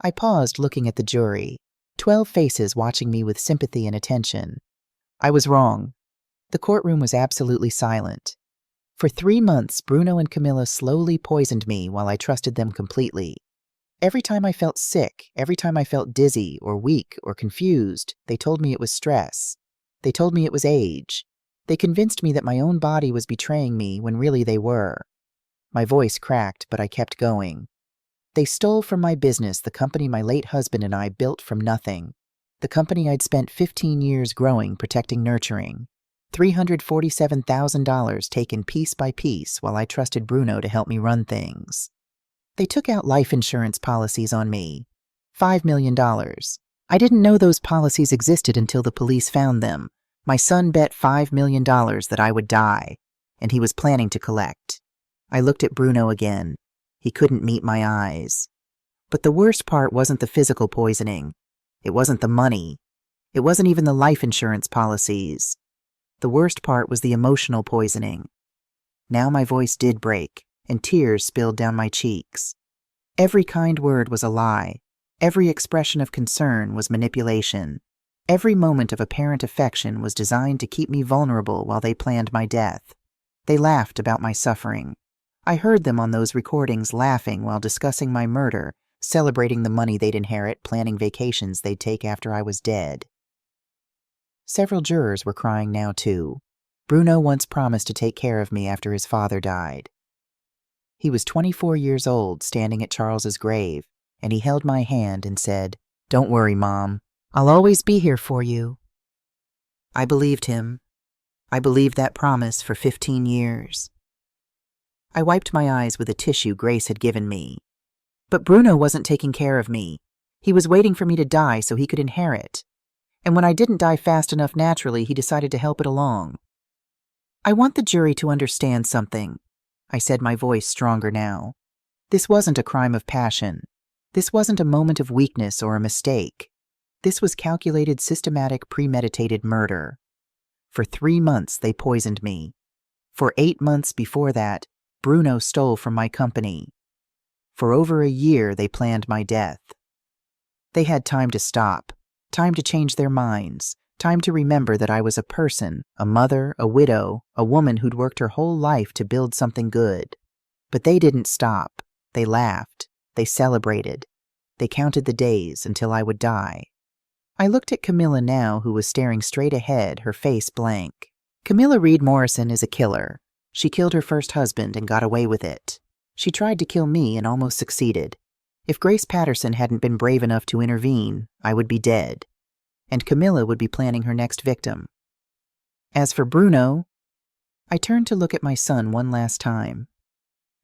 I paused, looking at the jury, 12 faces watching me with sympathy and attention. I was wrong. The courtroom was absolutely silent. For 3 months, Bruno and Camilla slowly poisoned me while I trusted them completely. Every time I felt sick, every time I felt dizzy or weak or confused, they told me it was stress. They told me it was age. They convinced me that my own body was betraying me when really they were. My voice cracked, but I kept going. They stole from my business the company my late husband and I built from nothing. The company I'd spent 15 years growing, protecting, nurturing. $347,000 taken piece by piece while I trusted Bruno to help me run things. They took out life insurance policies on me. $5 million. I didn't know those policies existed until the police found them. My son bet $5 million that I would die, and he was planning to collect. I looked at Bruno again. He couldn't meet my eyes. But the worst part wasn't the physical poisoning. It wasn't the money. It wasn't even the life insurance policies. The worst part was the emotional poisoning. Now my voice did break, and tears spilled down my cheeks. Every kind word was a lie. Every expression of concern was manipulation. Every moment of apparent affection was designed to keep me vulnerable while they planned my death. They laughed about my suffering. I heard them on those recordings laughing while discussing my murder, celebrating the money they'd inherit, planning vacations they'd take after I was dead. Several jurors were crying now, too. Bruno once promised to take care of me after his father died. He was 24 years old, standing at Charles's grave, and he held my hand and said, "Don't worry, Mom. I'll always be here for you." I believed him. I believed that promise for 15 years. I wiped my eyes with a tissue Grace had given me. But Bruno wasn't taking care of me. He was waiting for me to die so he could inherit. And when I didn't die fast enough naturally, he decided to help it along. I want the jury to understand something, I said, my voice stronger now. This wasn't a crime of passion. This wasn't a moment of weakness or a mistake. This was calculated, systematic, premeditated murder. For 3 months, they poisoned me. For 8 months before that, Bruno stole from my company. For over a year, they planned my death. They had time to stop, time to change their minds, time to remember that I was a person, a mother, a widow, a woman who'd worked her whole life to build something good. But they didn't stop. They laughed. They celebrated. They counted the days until I would die. I looked at Camilla now, who was staring straight ahead, her face blank. Camilla Reed Morrison is a killer. She killed her first husband and got away with it. She tried to kill me and almost succeeded. If Grace Patterson hadn't been brave enough to intervene, I would be dead. And Camilla would be planning her next victim. As for Bruno, I turned to look at my son one last time.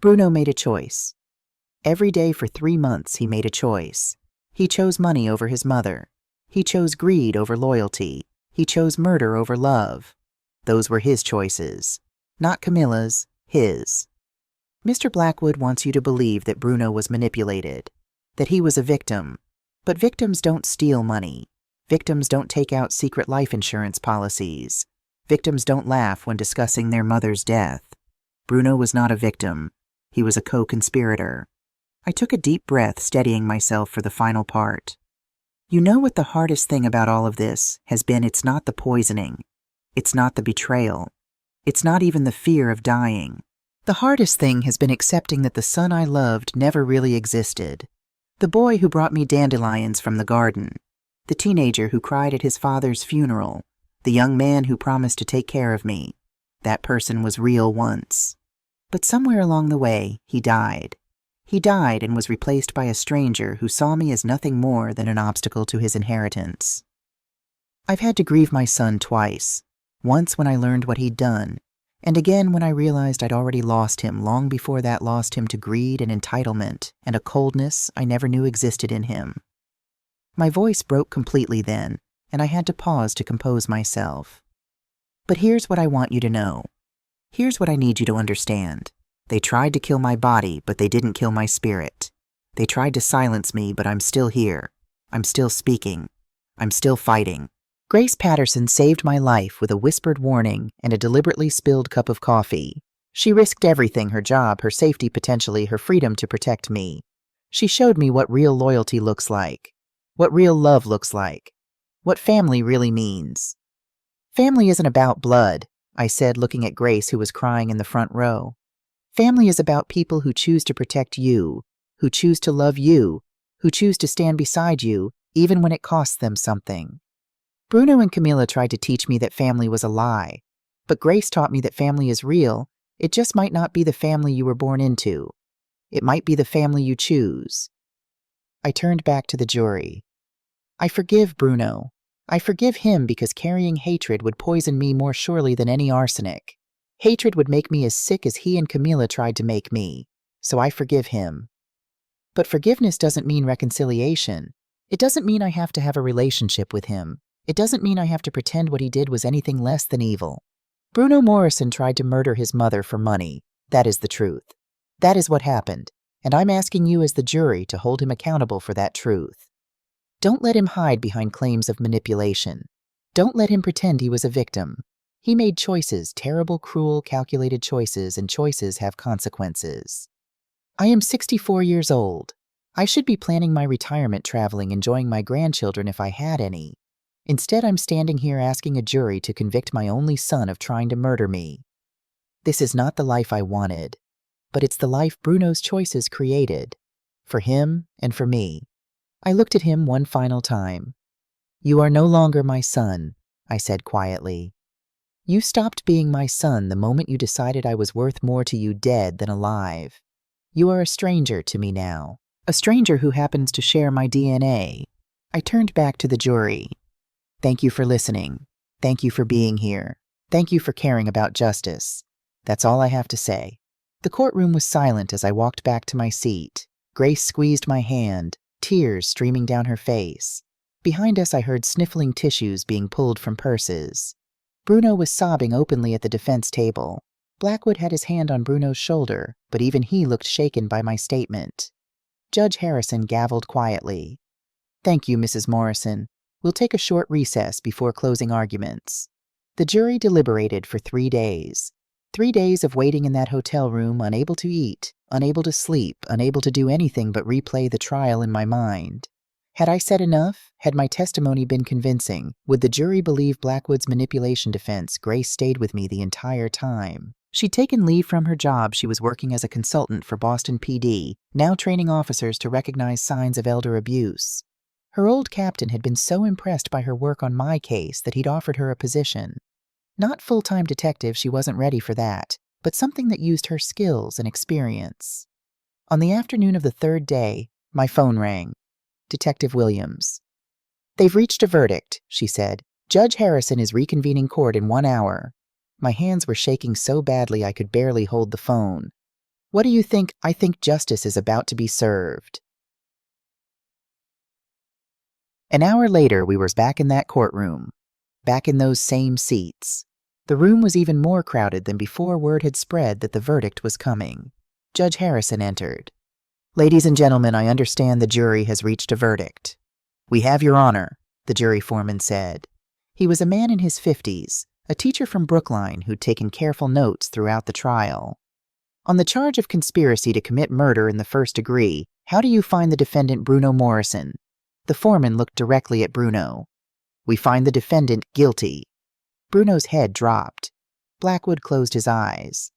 Bruno made a choice. Every day for 3 months he made a choice. He chose money over his mother. He chose greed over loyalty. He chose murder over love. Those were his choices. Not Camilla's, his. Mr. Blackwood wants you to believe that Bruno was manipulated, that he was a victim. But victims don't steal money. Victims don't take out secret life insurance policies. Victims don't laugh when discussing their mother's death. Bruno was not a victim. He was a co-conspirator. I took a deep breath, steadying myself for the final part. You know what the hardest thing about all of this has been? It's not the poisoning. It's not the betrayal. It's not even the fear of dying. The hardest thing has been accepting that the son I loved never really existed. The boy who brought me dandelions from the garden. The teenager who cried at his father's funeral. The young man who promised to take care of me. That person was real once. But somewhere along the way, he died. He died and was replaced by a stranger who saw me as nothing more than an obstacle to his inheritance. I've had to grieve my son twice. Once when I learned what he'd done, and again when I realized I'd already lost him long before that lost him to greed and entitlement and a coldness I never knew existed in him. My voice broke completely then, and I had to pause to compose myself. But here's what I want you to know. Here's what I need you to understand. They tried to kill my body, but they didn't kill my spirit. They tried to silence me, but I'm still here. I'm still speaking. I'm still fighting. Grace Patterson saved my life with a whispered warning and a deliberately spilled cup of coffee. She risked everything, her job, her safety, potentially her freedom, to protect me. She showed me what real loyalty looks like, what real love looks like, what family really means. Family isn't about blood, I said, looking at Grace, who was crying in the front row. Family is about people who choose to protect you, who choose to love you, who choose to stand beside you, even when it costs them something. Bruno and Camilla tried to teach me that family was a lie, but Grace taught me that family is real. It just might not be the family you were born into. It might be the family you choose. I turned back to the jury. I forgive Bruno. I forgive him because carrying hatred would poison me more surely than any arsenic. Hatred would make me as sick as he and Camilla tried to make me, so I forgive him. But forgiveness doesn't mean reconciliation. It doesn't mean I have to have a relationship with him. It doesn't mean I have to pretend what he did was anything less than evil. Bruno Morrison tried to murder his mother for money. That is the truth. That is what happened, and I'm asking you as the jury to hold him accountable for that truth. Don't let him hide behind claims of manipulation. Don't let him pretend he was a victim. He made choices, terrible, cruel, calculated choices, and choices have consequences. I am 64 years old. I should be planning my retirement, traveling, enjoying my grandchildren if I had any. Instead, I'm standing here asking a jury to convict my only son of trying to murder me. This is not the life I wanted, but it's the life Bruno's choices created. For him and for me. I looked at him one final time. You are no longer my son, I said quietly. You stopped being my son the moment you decided I was worth more to you dead than alive. You are a stranger to me now, a stranger who happens to share my DNA. I turned back to the jury. Thank you for listening. Thank you for being here. Thank you for caring about justice. That's all I have to say. The courtroom was silent as I walked back to my seat. Grace squeezed my hand, tears streaming down her face. Behind us, I heard sniffling tissues being pulled from purses. Bruno was sobbing openly at the defense table. Blackwood had his hand on Bruno's shoulder, but even he looked shaken by my statement. Judge Harrison gavelled quietly. Thank you, Mrs. Morrison. We'll take a short recess before closing arguments. The jury deliberated for 3 days. 3 days of waiting in that hotel room, unable to eat, unable to sleep, unable to do anything but replay the trial in my mind. Had I said enough? Had my testimony been convincing? Would the jury believe Blackwood's manipulation defense? Grace stayed with me the entire time. She'd taken leave from her job. She was working as a consultant for Boston PD, now training officers to recognize signs of elder abuse. Her old captain had been so impressed by her work on my case that he'd offered her a position. Not full-time detective, she wasn't ready for that, but something that used her skills and experience. On the afternoon of the third day, my phone rang. Detective Williams. "They've reached a verdict," she said. "Judge Harrison is reconvening court in 1 hour." My hands were shaking so badly I could barely hold the phone. "What do you think?" "I think justice is about to be served." An hour later, we were back in that courtroom, back in those same seats. The room was even more crowded than before word had spread that the verdict was coming. Judge Harrison entered. "Ladies and gentlemen, I understand the jury has reached a verdict." "We have, Your Honor," the jury foreman said. He was a man in his 50s, a teacher from Brookline who'd taken careful notes throughout the trial. "On the charge of conspiracy to commit murder in the first degree, how do you find the defendant Bruno Morrison?" The foreman looked directly at Bruno. "We find the defendant guilty." Bruno's head dropped. Blackwood closed his eyes.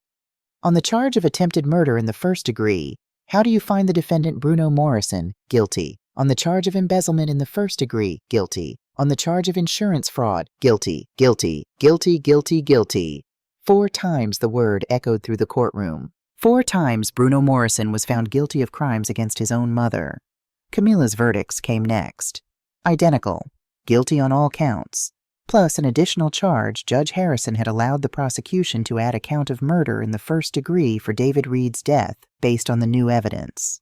"On the charge of attempted murder in the first degree, how do you find the defendant Bruno Morrison guilty? On the charge of embezzlement in the first degree, guilty. On the charge of insurance fraud, guilty, guilty, guilty, guilty, guilty." 4 times the word echoed through the courtroom. 4 times Bruno Morrison was found guilty of crimes against his own mother. Camilla's verdicts came next. Identical. Guilty on all counts. Plus an additional charge, Judge Harrison had allowed the prosecution to add a count of murder in the first degree for David Reed's death based on the new evidence.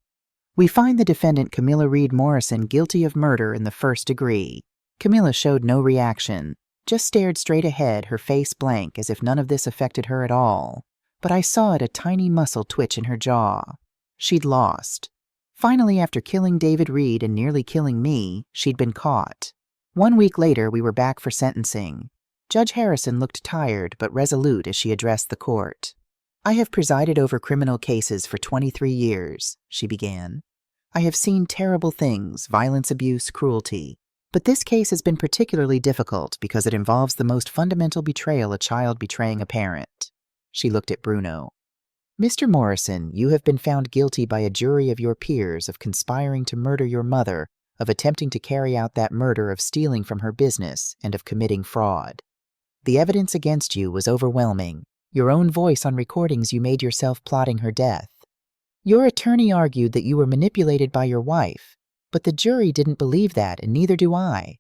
"We find the defendant Camilla Reed Morrison guilty of murder in the first degree." Camilla showed no reaction, just stared straight ahead, her face blank, as if none of this affected her at all. But I saw a tiny muscle twitch in her jaw. She'd lost. Finally, after killing David Reed and nearly killing me, she'd been caught. 1 week later, we were back for sentencing. Judge Harrison looked tired but resolute as she addressed the court. "I have presided over criminal cases for 23 years, she began. "I have seen terrible things, violence, abuse, cruelty. But this case has been particularly difficult because it involves the most fundamental betrayal, a child betraying a parent." She looked at Bruno. "Mr. Morrison, you have been found guilty by a jury of your peers of conspiring to murder your mother, of attempting to carry out that murder, of stealing from her business, and of committing fraud. The evidence against you was overwhelming. Your own voice on recordings, you made yourself plotting her death. Your attorney argued that you were manipulated by your wife, but the jury didn't believe that, and neither do I.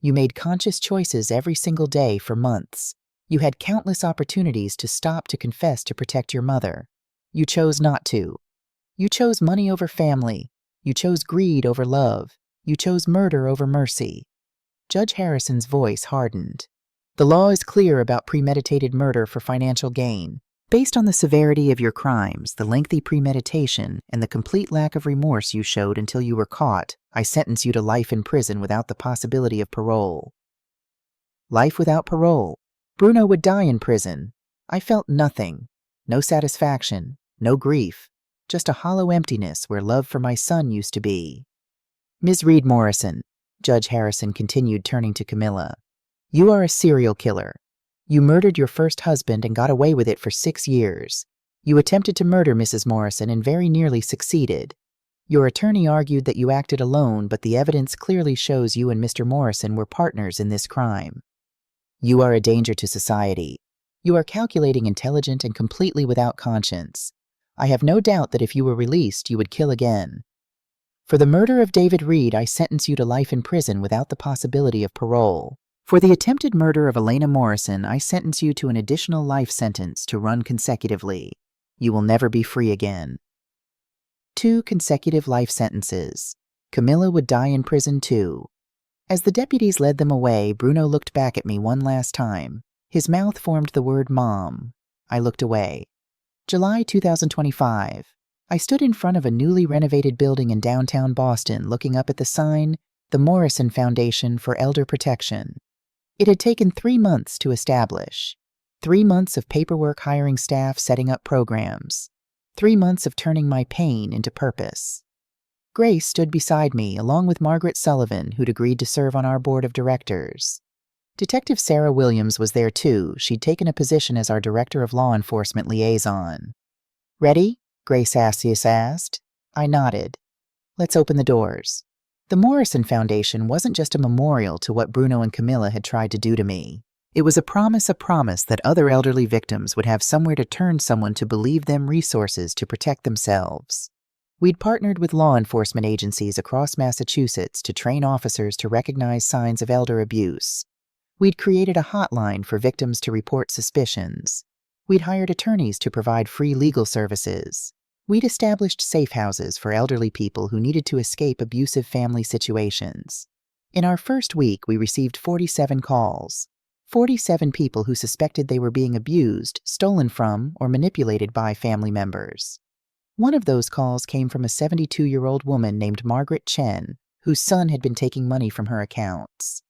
You made conscious choices every single day for months. You had countless opportunities to stop to confess to protect your mother. You chose not to. You chose money over family. You chose greed over love. You chose murder over mercy." Judge Harrison's voice hardened. "The law is clear about premeditated murder for financial gain. Based on the severity of your crimes, the lengthy premeditation, and the complete lack of remorse you showed until you were caught, I sentence you to life in prison without the possibility of parole." Life without parole. Bruno would die in prison. I felt nothing. No satisfaction. No grief. Just a hollow emptiness where love for my son used to be. "Ms. Reed Morrison," Judge Harrison continued, turning to Camilla, "you are a serial killer. You murdered your first husband and got away with it for 6 years. You attempted to murder Mrs. Morrison and very nearly succeeded. Your attorney argued that you acted alone, but the evidence clearly shows you and Mr. Morrison were partners in this crime. You are a danger to society. You are calculating, intelligent, and completely without conscience. I have no doubt that if you were released, you would kill again. For the murder of David Reed, I sentence you to life in prison without the possibility of parole. For the attempted murder of Elena Morrison, I sentence you to an additional life sentence to run consecutively. You will never be free again." 2 consecutive life sentences. Camilla would die in prison too. As the deputies led them away, Bruno looked back at me one last time. His mouth formed the word "Mom." I looked away. July 2025. I stood in front of a newly renovated building in downtown Boston, looking up at the sign, "The Morrison Foundation for Elder Protection." It had taken 3 months to establish. 3 months of paperwork, hiring staff, setting up programs. 3 months of turning my pain into purpose. Grace stood beside me, along with Margaret Sullivan, who'd agreed to serve on our board of directors. Detective Sarah Williams was there too. She'd taken a position as our Director of Law Enforcement Liaison. "Ready?" Grace asked. I nodded. "Let's open the doors." The Morrison Foundation wasn't just a memorial to what Bruno and Camilla had tried to do to me. It was a promise that other elderly victims would have somewhere to turn, someone to believe them, resources to protect themselves. We'd partnered with law enforcement agencies across Massachusetts to train officers to recognize signs of elder abuse. We'd created a hotline for victims to report suspicions. We'd hired attorneys to provide free legal services. We'd established safe houses for elderly people who needed to escape abusive family situations. In our first week, we received 47 calls. 47 people who suspected they were being abused, stolen from, or manipulated by family members. One of those calls came from a 72-year-old woman named Margaret Chen, whose son had been taking money from her accounts.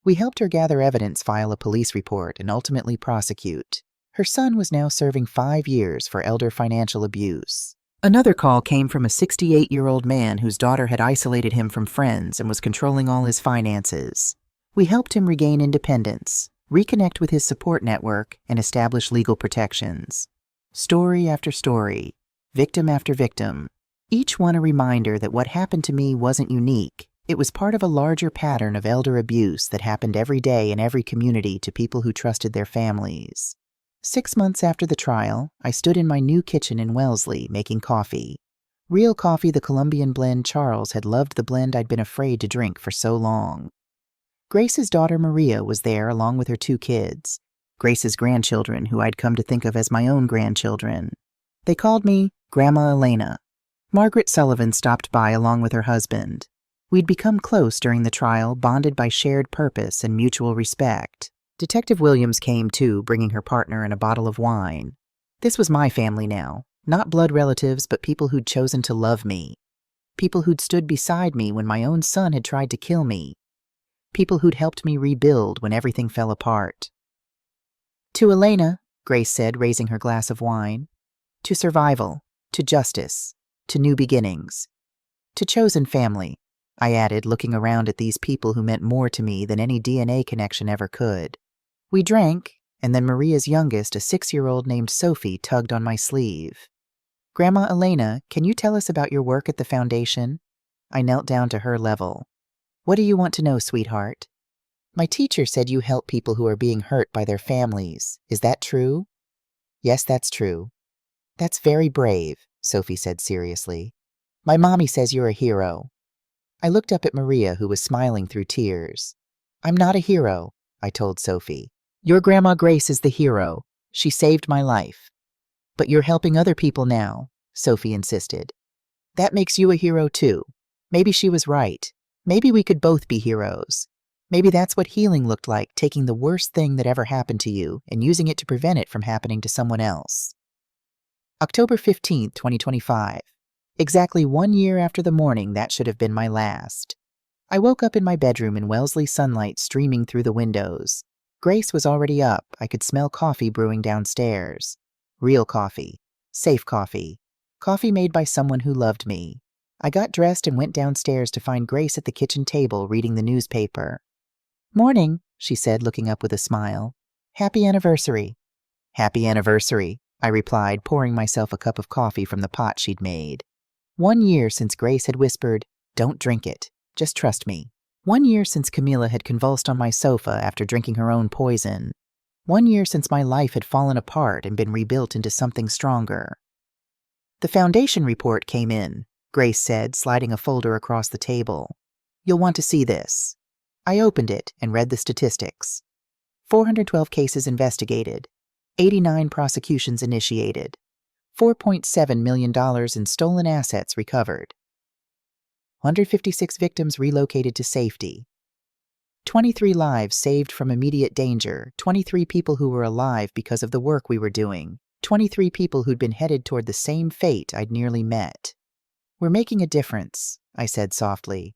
We helped her gather evidence, file a police report, and ultimately prosecute. Her son was now serving 5 years for elder financial abuse. Another call came from a 68-year-old man whose daughter had isolated him from friends and was controlling all his finances. We helped him regain independence, reconnect with his support network, and establish legal protections. Story after story, victim after victim, each one a reminder that what happened to me wasn't unique. It was part of a larger pattern of elder abuse that happened every day in every community to people who trusted their families. 6 months after the trial, I stood in my new kitchen in Wellesley making coffee. Real coffee, the Colombian blend. Charles had loved the blend I'd been afraid to drink for so long. Grace's daughter Maria was there along with her 2 kids, Grace's grandchildren, who I'd come to think of as my own grandchildren. They called me Grandma Elena. Margaret Sullivan stopped by along with her husband. We'd become close during the trial, bonded by shared purpose and mutual respect. Detective Williams came too, bringing her partner and a bottle of wine. This was my family now, not blood relatives, but people who'd chosen to love me. People who'd stood beside me when my own son had tried to kill me. People who'd helped me rebuild when everything fell apart. "To Elena," Grace said, raising her glass of wine. "To survival, to justice, to new beginnings. To chosen family," I added, looking around at these people who meant more to me than any DNA connection ever could. We drank, and then Maria's youngest, a 6-year-old named Sophie, tugged on my sleeve. "Grandma Elena, can you tell us about your work at the foundation?" I knelt down to her level. "What do you want to know, sweetheart?" "My teacher said you help people who are being hurt by their families. Is that true?" "Yes, that's true." "That's very brave," Sophie said seriously. "My mommy says you're a hero." I looked up at Maria, who was smiling through tears. "I'm not a hero," I told Sophie. "Your Grandma Grace is the hero. She saved my life." "But you're helping other people now," Sophie insisted. "That makes you a hero too. Maybe she was right. Maybe we could both be heroes. Maybe that's what healing looked like, taking the worst thing that ever happened to you and using it to prevent it from happening to someone else." October 15th, 2025. Exactly 1 year after the morning that should have been my last. I woke up in my bedroom in Wellesley, sunlight streaming through the windows. Grace was already up. I could smell coffee brewing downstairs. Real coffee. Safe coffee. Coffee made by someone who loved me. I got dressed and went downstairs to find Grace at the kitchen table reading the newspaper. "Morning," she said, looking up with a smile. "Happy anniversary." "Happy anniversary," I replied, pouring myself a cup of coffee from the pot she'd made. 1 year since Grace had whispered, "Don't drink it. Just trust me." 1 year since Camilla had convulsed on my sofa after drinking her own poison. 1 year since my life had fallen apart and been rebuilt into something stronger. "The foundation report came in," Grace said, sliding a folder across the table. "You'll want to see this." I opened it and read the statistics. 412 cases investigated. 89 prosecutions initiated. $4.7 million in stolen assets recovered. 156 victims relocated to safety. 23 lives saved from immediate danger. 23 people who were alive because of the work we were doing. 23 people who'd been headed toward the same fate I'd nearly met. "We're making a difference," I said softly.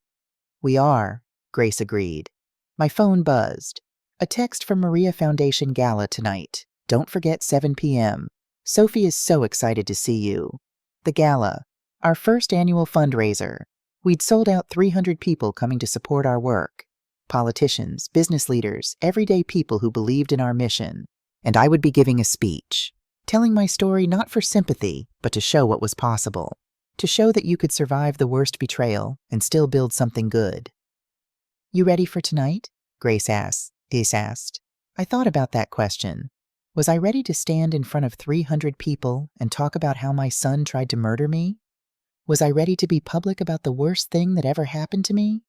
"We are," Grace agreed. My phone buzzed. A text from Maria Foundation Gala tonight. Don't forget 7 p.m. Sophie is so excited to see you. The gala, our first annual fundraiser. We'd sold out 300 people coming to support our work. politicians, business leaders, everyday people who believed in our mission. And I would be giving a speech, telling my story not for sympathy, but to show what was possible, to show that you could survive the worst betrayal and still build something good. "You ready for tonight?" Grace asked. I thought about that question. Was I ready to stand in front of 300 people and talk about how my son tried to murder me? Was I ready to be public about the worst thing that ever happened to me?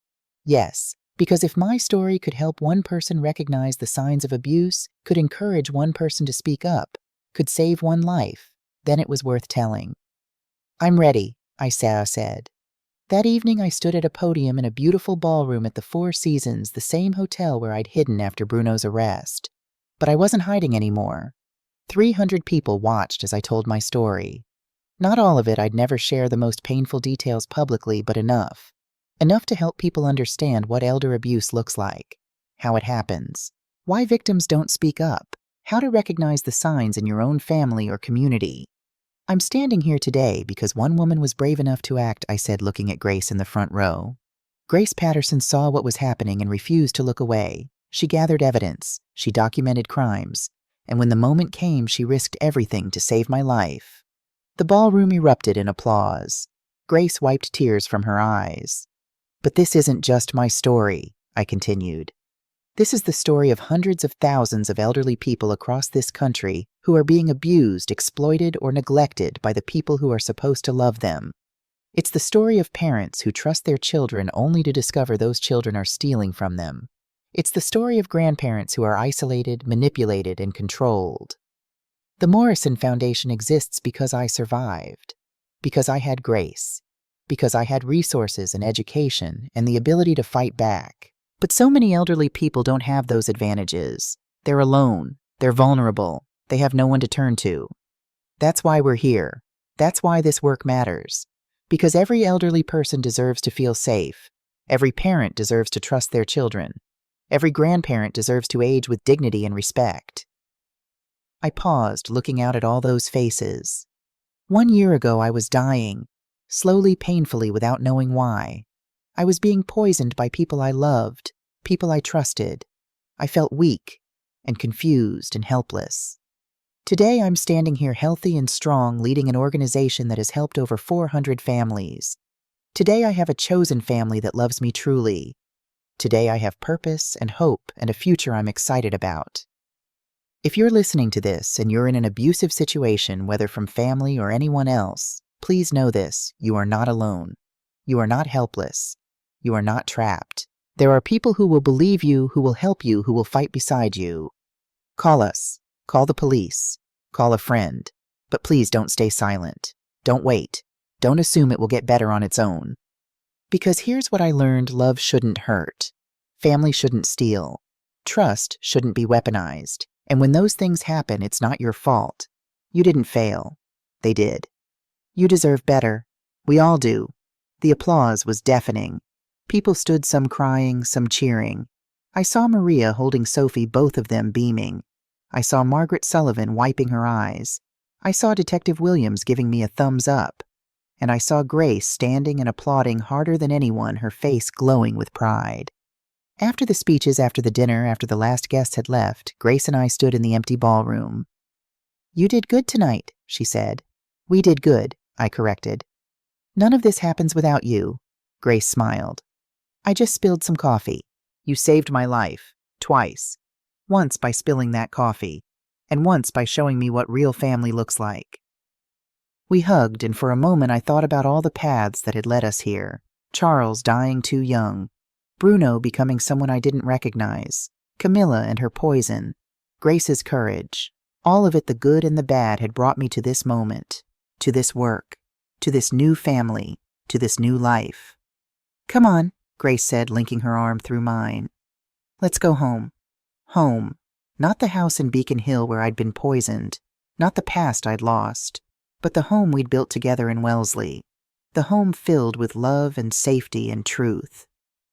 Yes, because if my story could help one person recognize the signs of abuse, could encourage one person to speak up, could save one life, then it was worth telling. "I'm ready," I said. That evening I stood at a podium in a beautiful ballroom at the Four Seasons, the same hotel where I'd hidden after Bruno's arrest. But I wasn't hiding anymore. 300 people watched as I told my story. Not all of it, I'd never share the most painful details publicly, but enough. Enough to help people understand what elder abuse looks like, how it happens, why victims don't speak up, how to recognize the signs in your own family or community. "I'm standing here today because one woman was brave enough to act," I said, looking at Grace in the front row. Grace Patterson saw what was happening and refused to look away. She gathered evidence, she documented crimes, and when the moment came, she risked everything to save my life. The ballroom erupted in applause. Grace wiped tears from her eyes. "But this isn't just my story," I continued. "This is the story of hundreds of thousands of elderly people across this country who are being abused, exploited, or neglected by the people who are supposed to love them. It's the story of parents who trust their children only to discover those children are stealing from them. It's the story of grandparents who are isolated, manipulated, and controlled. The Morrison Foundation exists because I survived, because I had grace, because I had resources and education and the ability to fight back. But so many elderly people don't have those advantages. They're alone, they're vulnerable, they have no one to turn to. That's why we're here. That's why this work matters. Because every elderly person deserves to feel safe. Every parent deserves to trust their children. Every grandparent deserves to age with dignity and respect." I paused, looking out at all those faces. 1 year ago, I was dying, slowly, painfully, without knowing why. I was being poisoned by people I loved, people I trusted. I felt weak and confused and helpless. Today, I'm standing here healthy and strong, leading an organization that has helped over 400 families. Today, I have a chosen family that loves me truly. Today, I have purpose and hope and a future I'm excited about. If you're listening to this and you're in an abusive situation, whether from family or anyone else, please know this: you are not alone. You are not helpless. You are not trapped. There are people who will believe you, who will help you, who will fight beside you. Call us. Call the police. Call a friend. But please don't stay silent. Don't wait. Don't assume it will get better on its own. Because here's what I learned: love shouldn't hurt. Family shouldn't steal. Trust shouldn't be weaponized. And when those things happen, it's not your fault. You didn't fail. They did. You deserve better. We all do. The applause was deafening. People stood, some crying, some cheering. I saw Maria holding Sophie, both of them beaming. I saw Margaret Sullivan wiping her eyes. I saw Detective Williams giving me a thumbs up. And I saw Grace standing and applauding harder than anyone, her face glowing with pride. After the speeches, after the dinner, after the last guest had left, Grace and I stood in the empty ballroom. "You did good tonight," she said. "We did good," I corrected. "None of this happens without you," Grace smiled. "I just spilled some coffee. You saved my life, twice. Once by spilling that coffee, and once by showing me what real family looks like." We hugged, and for a moment I thought about all the paths that had led us here. Charles dying too young, Bruno becoming someone I didn't recognize, Camilla and her poison, Grace's courage. All of it, the good and the bad, had brought me to this moment, to this work, to this new family, to this new life. "Come on," Grace said, linking her arm through mine. "Let's go home." Home. Not the house in Beacon Hill where I'd been poisoned, not the past I'd lost, but the home we'd built together in Wellesley. The home filled with love and safety and truth.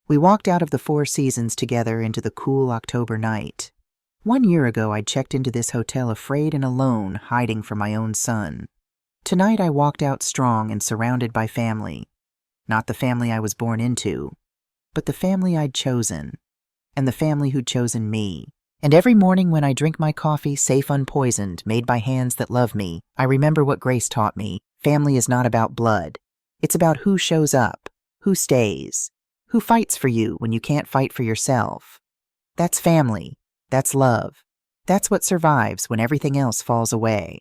We walked out of the Four Seasons together into the cool October night. 1 year ago, I'd checked into this hotel afraid and alone, hiding from my own son. Tonight, I walked out strong and surrounded by family. Not the family I was born into, but the family I'd chosen. and the family who'd chosen me. And every morning when I drink my coffee safe unpoisoned, made by hands that love me, I remember what Grace taught me. Family is not about blood. It's about who shows up, who stays, who fights for you when you can't fight for yourself. That's family. That's love. That's what survives when everything else falls away.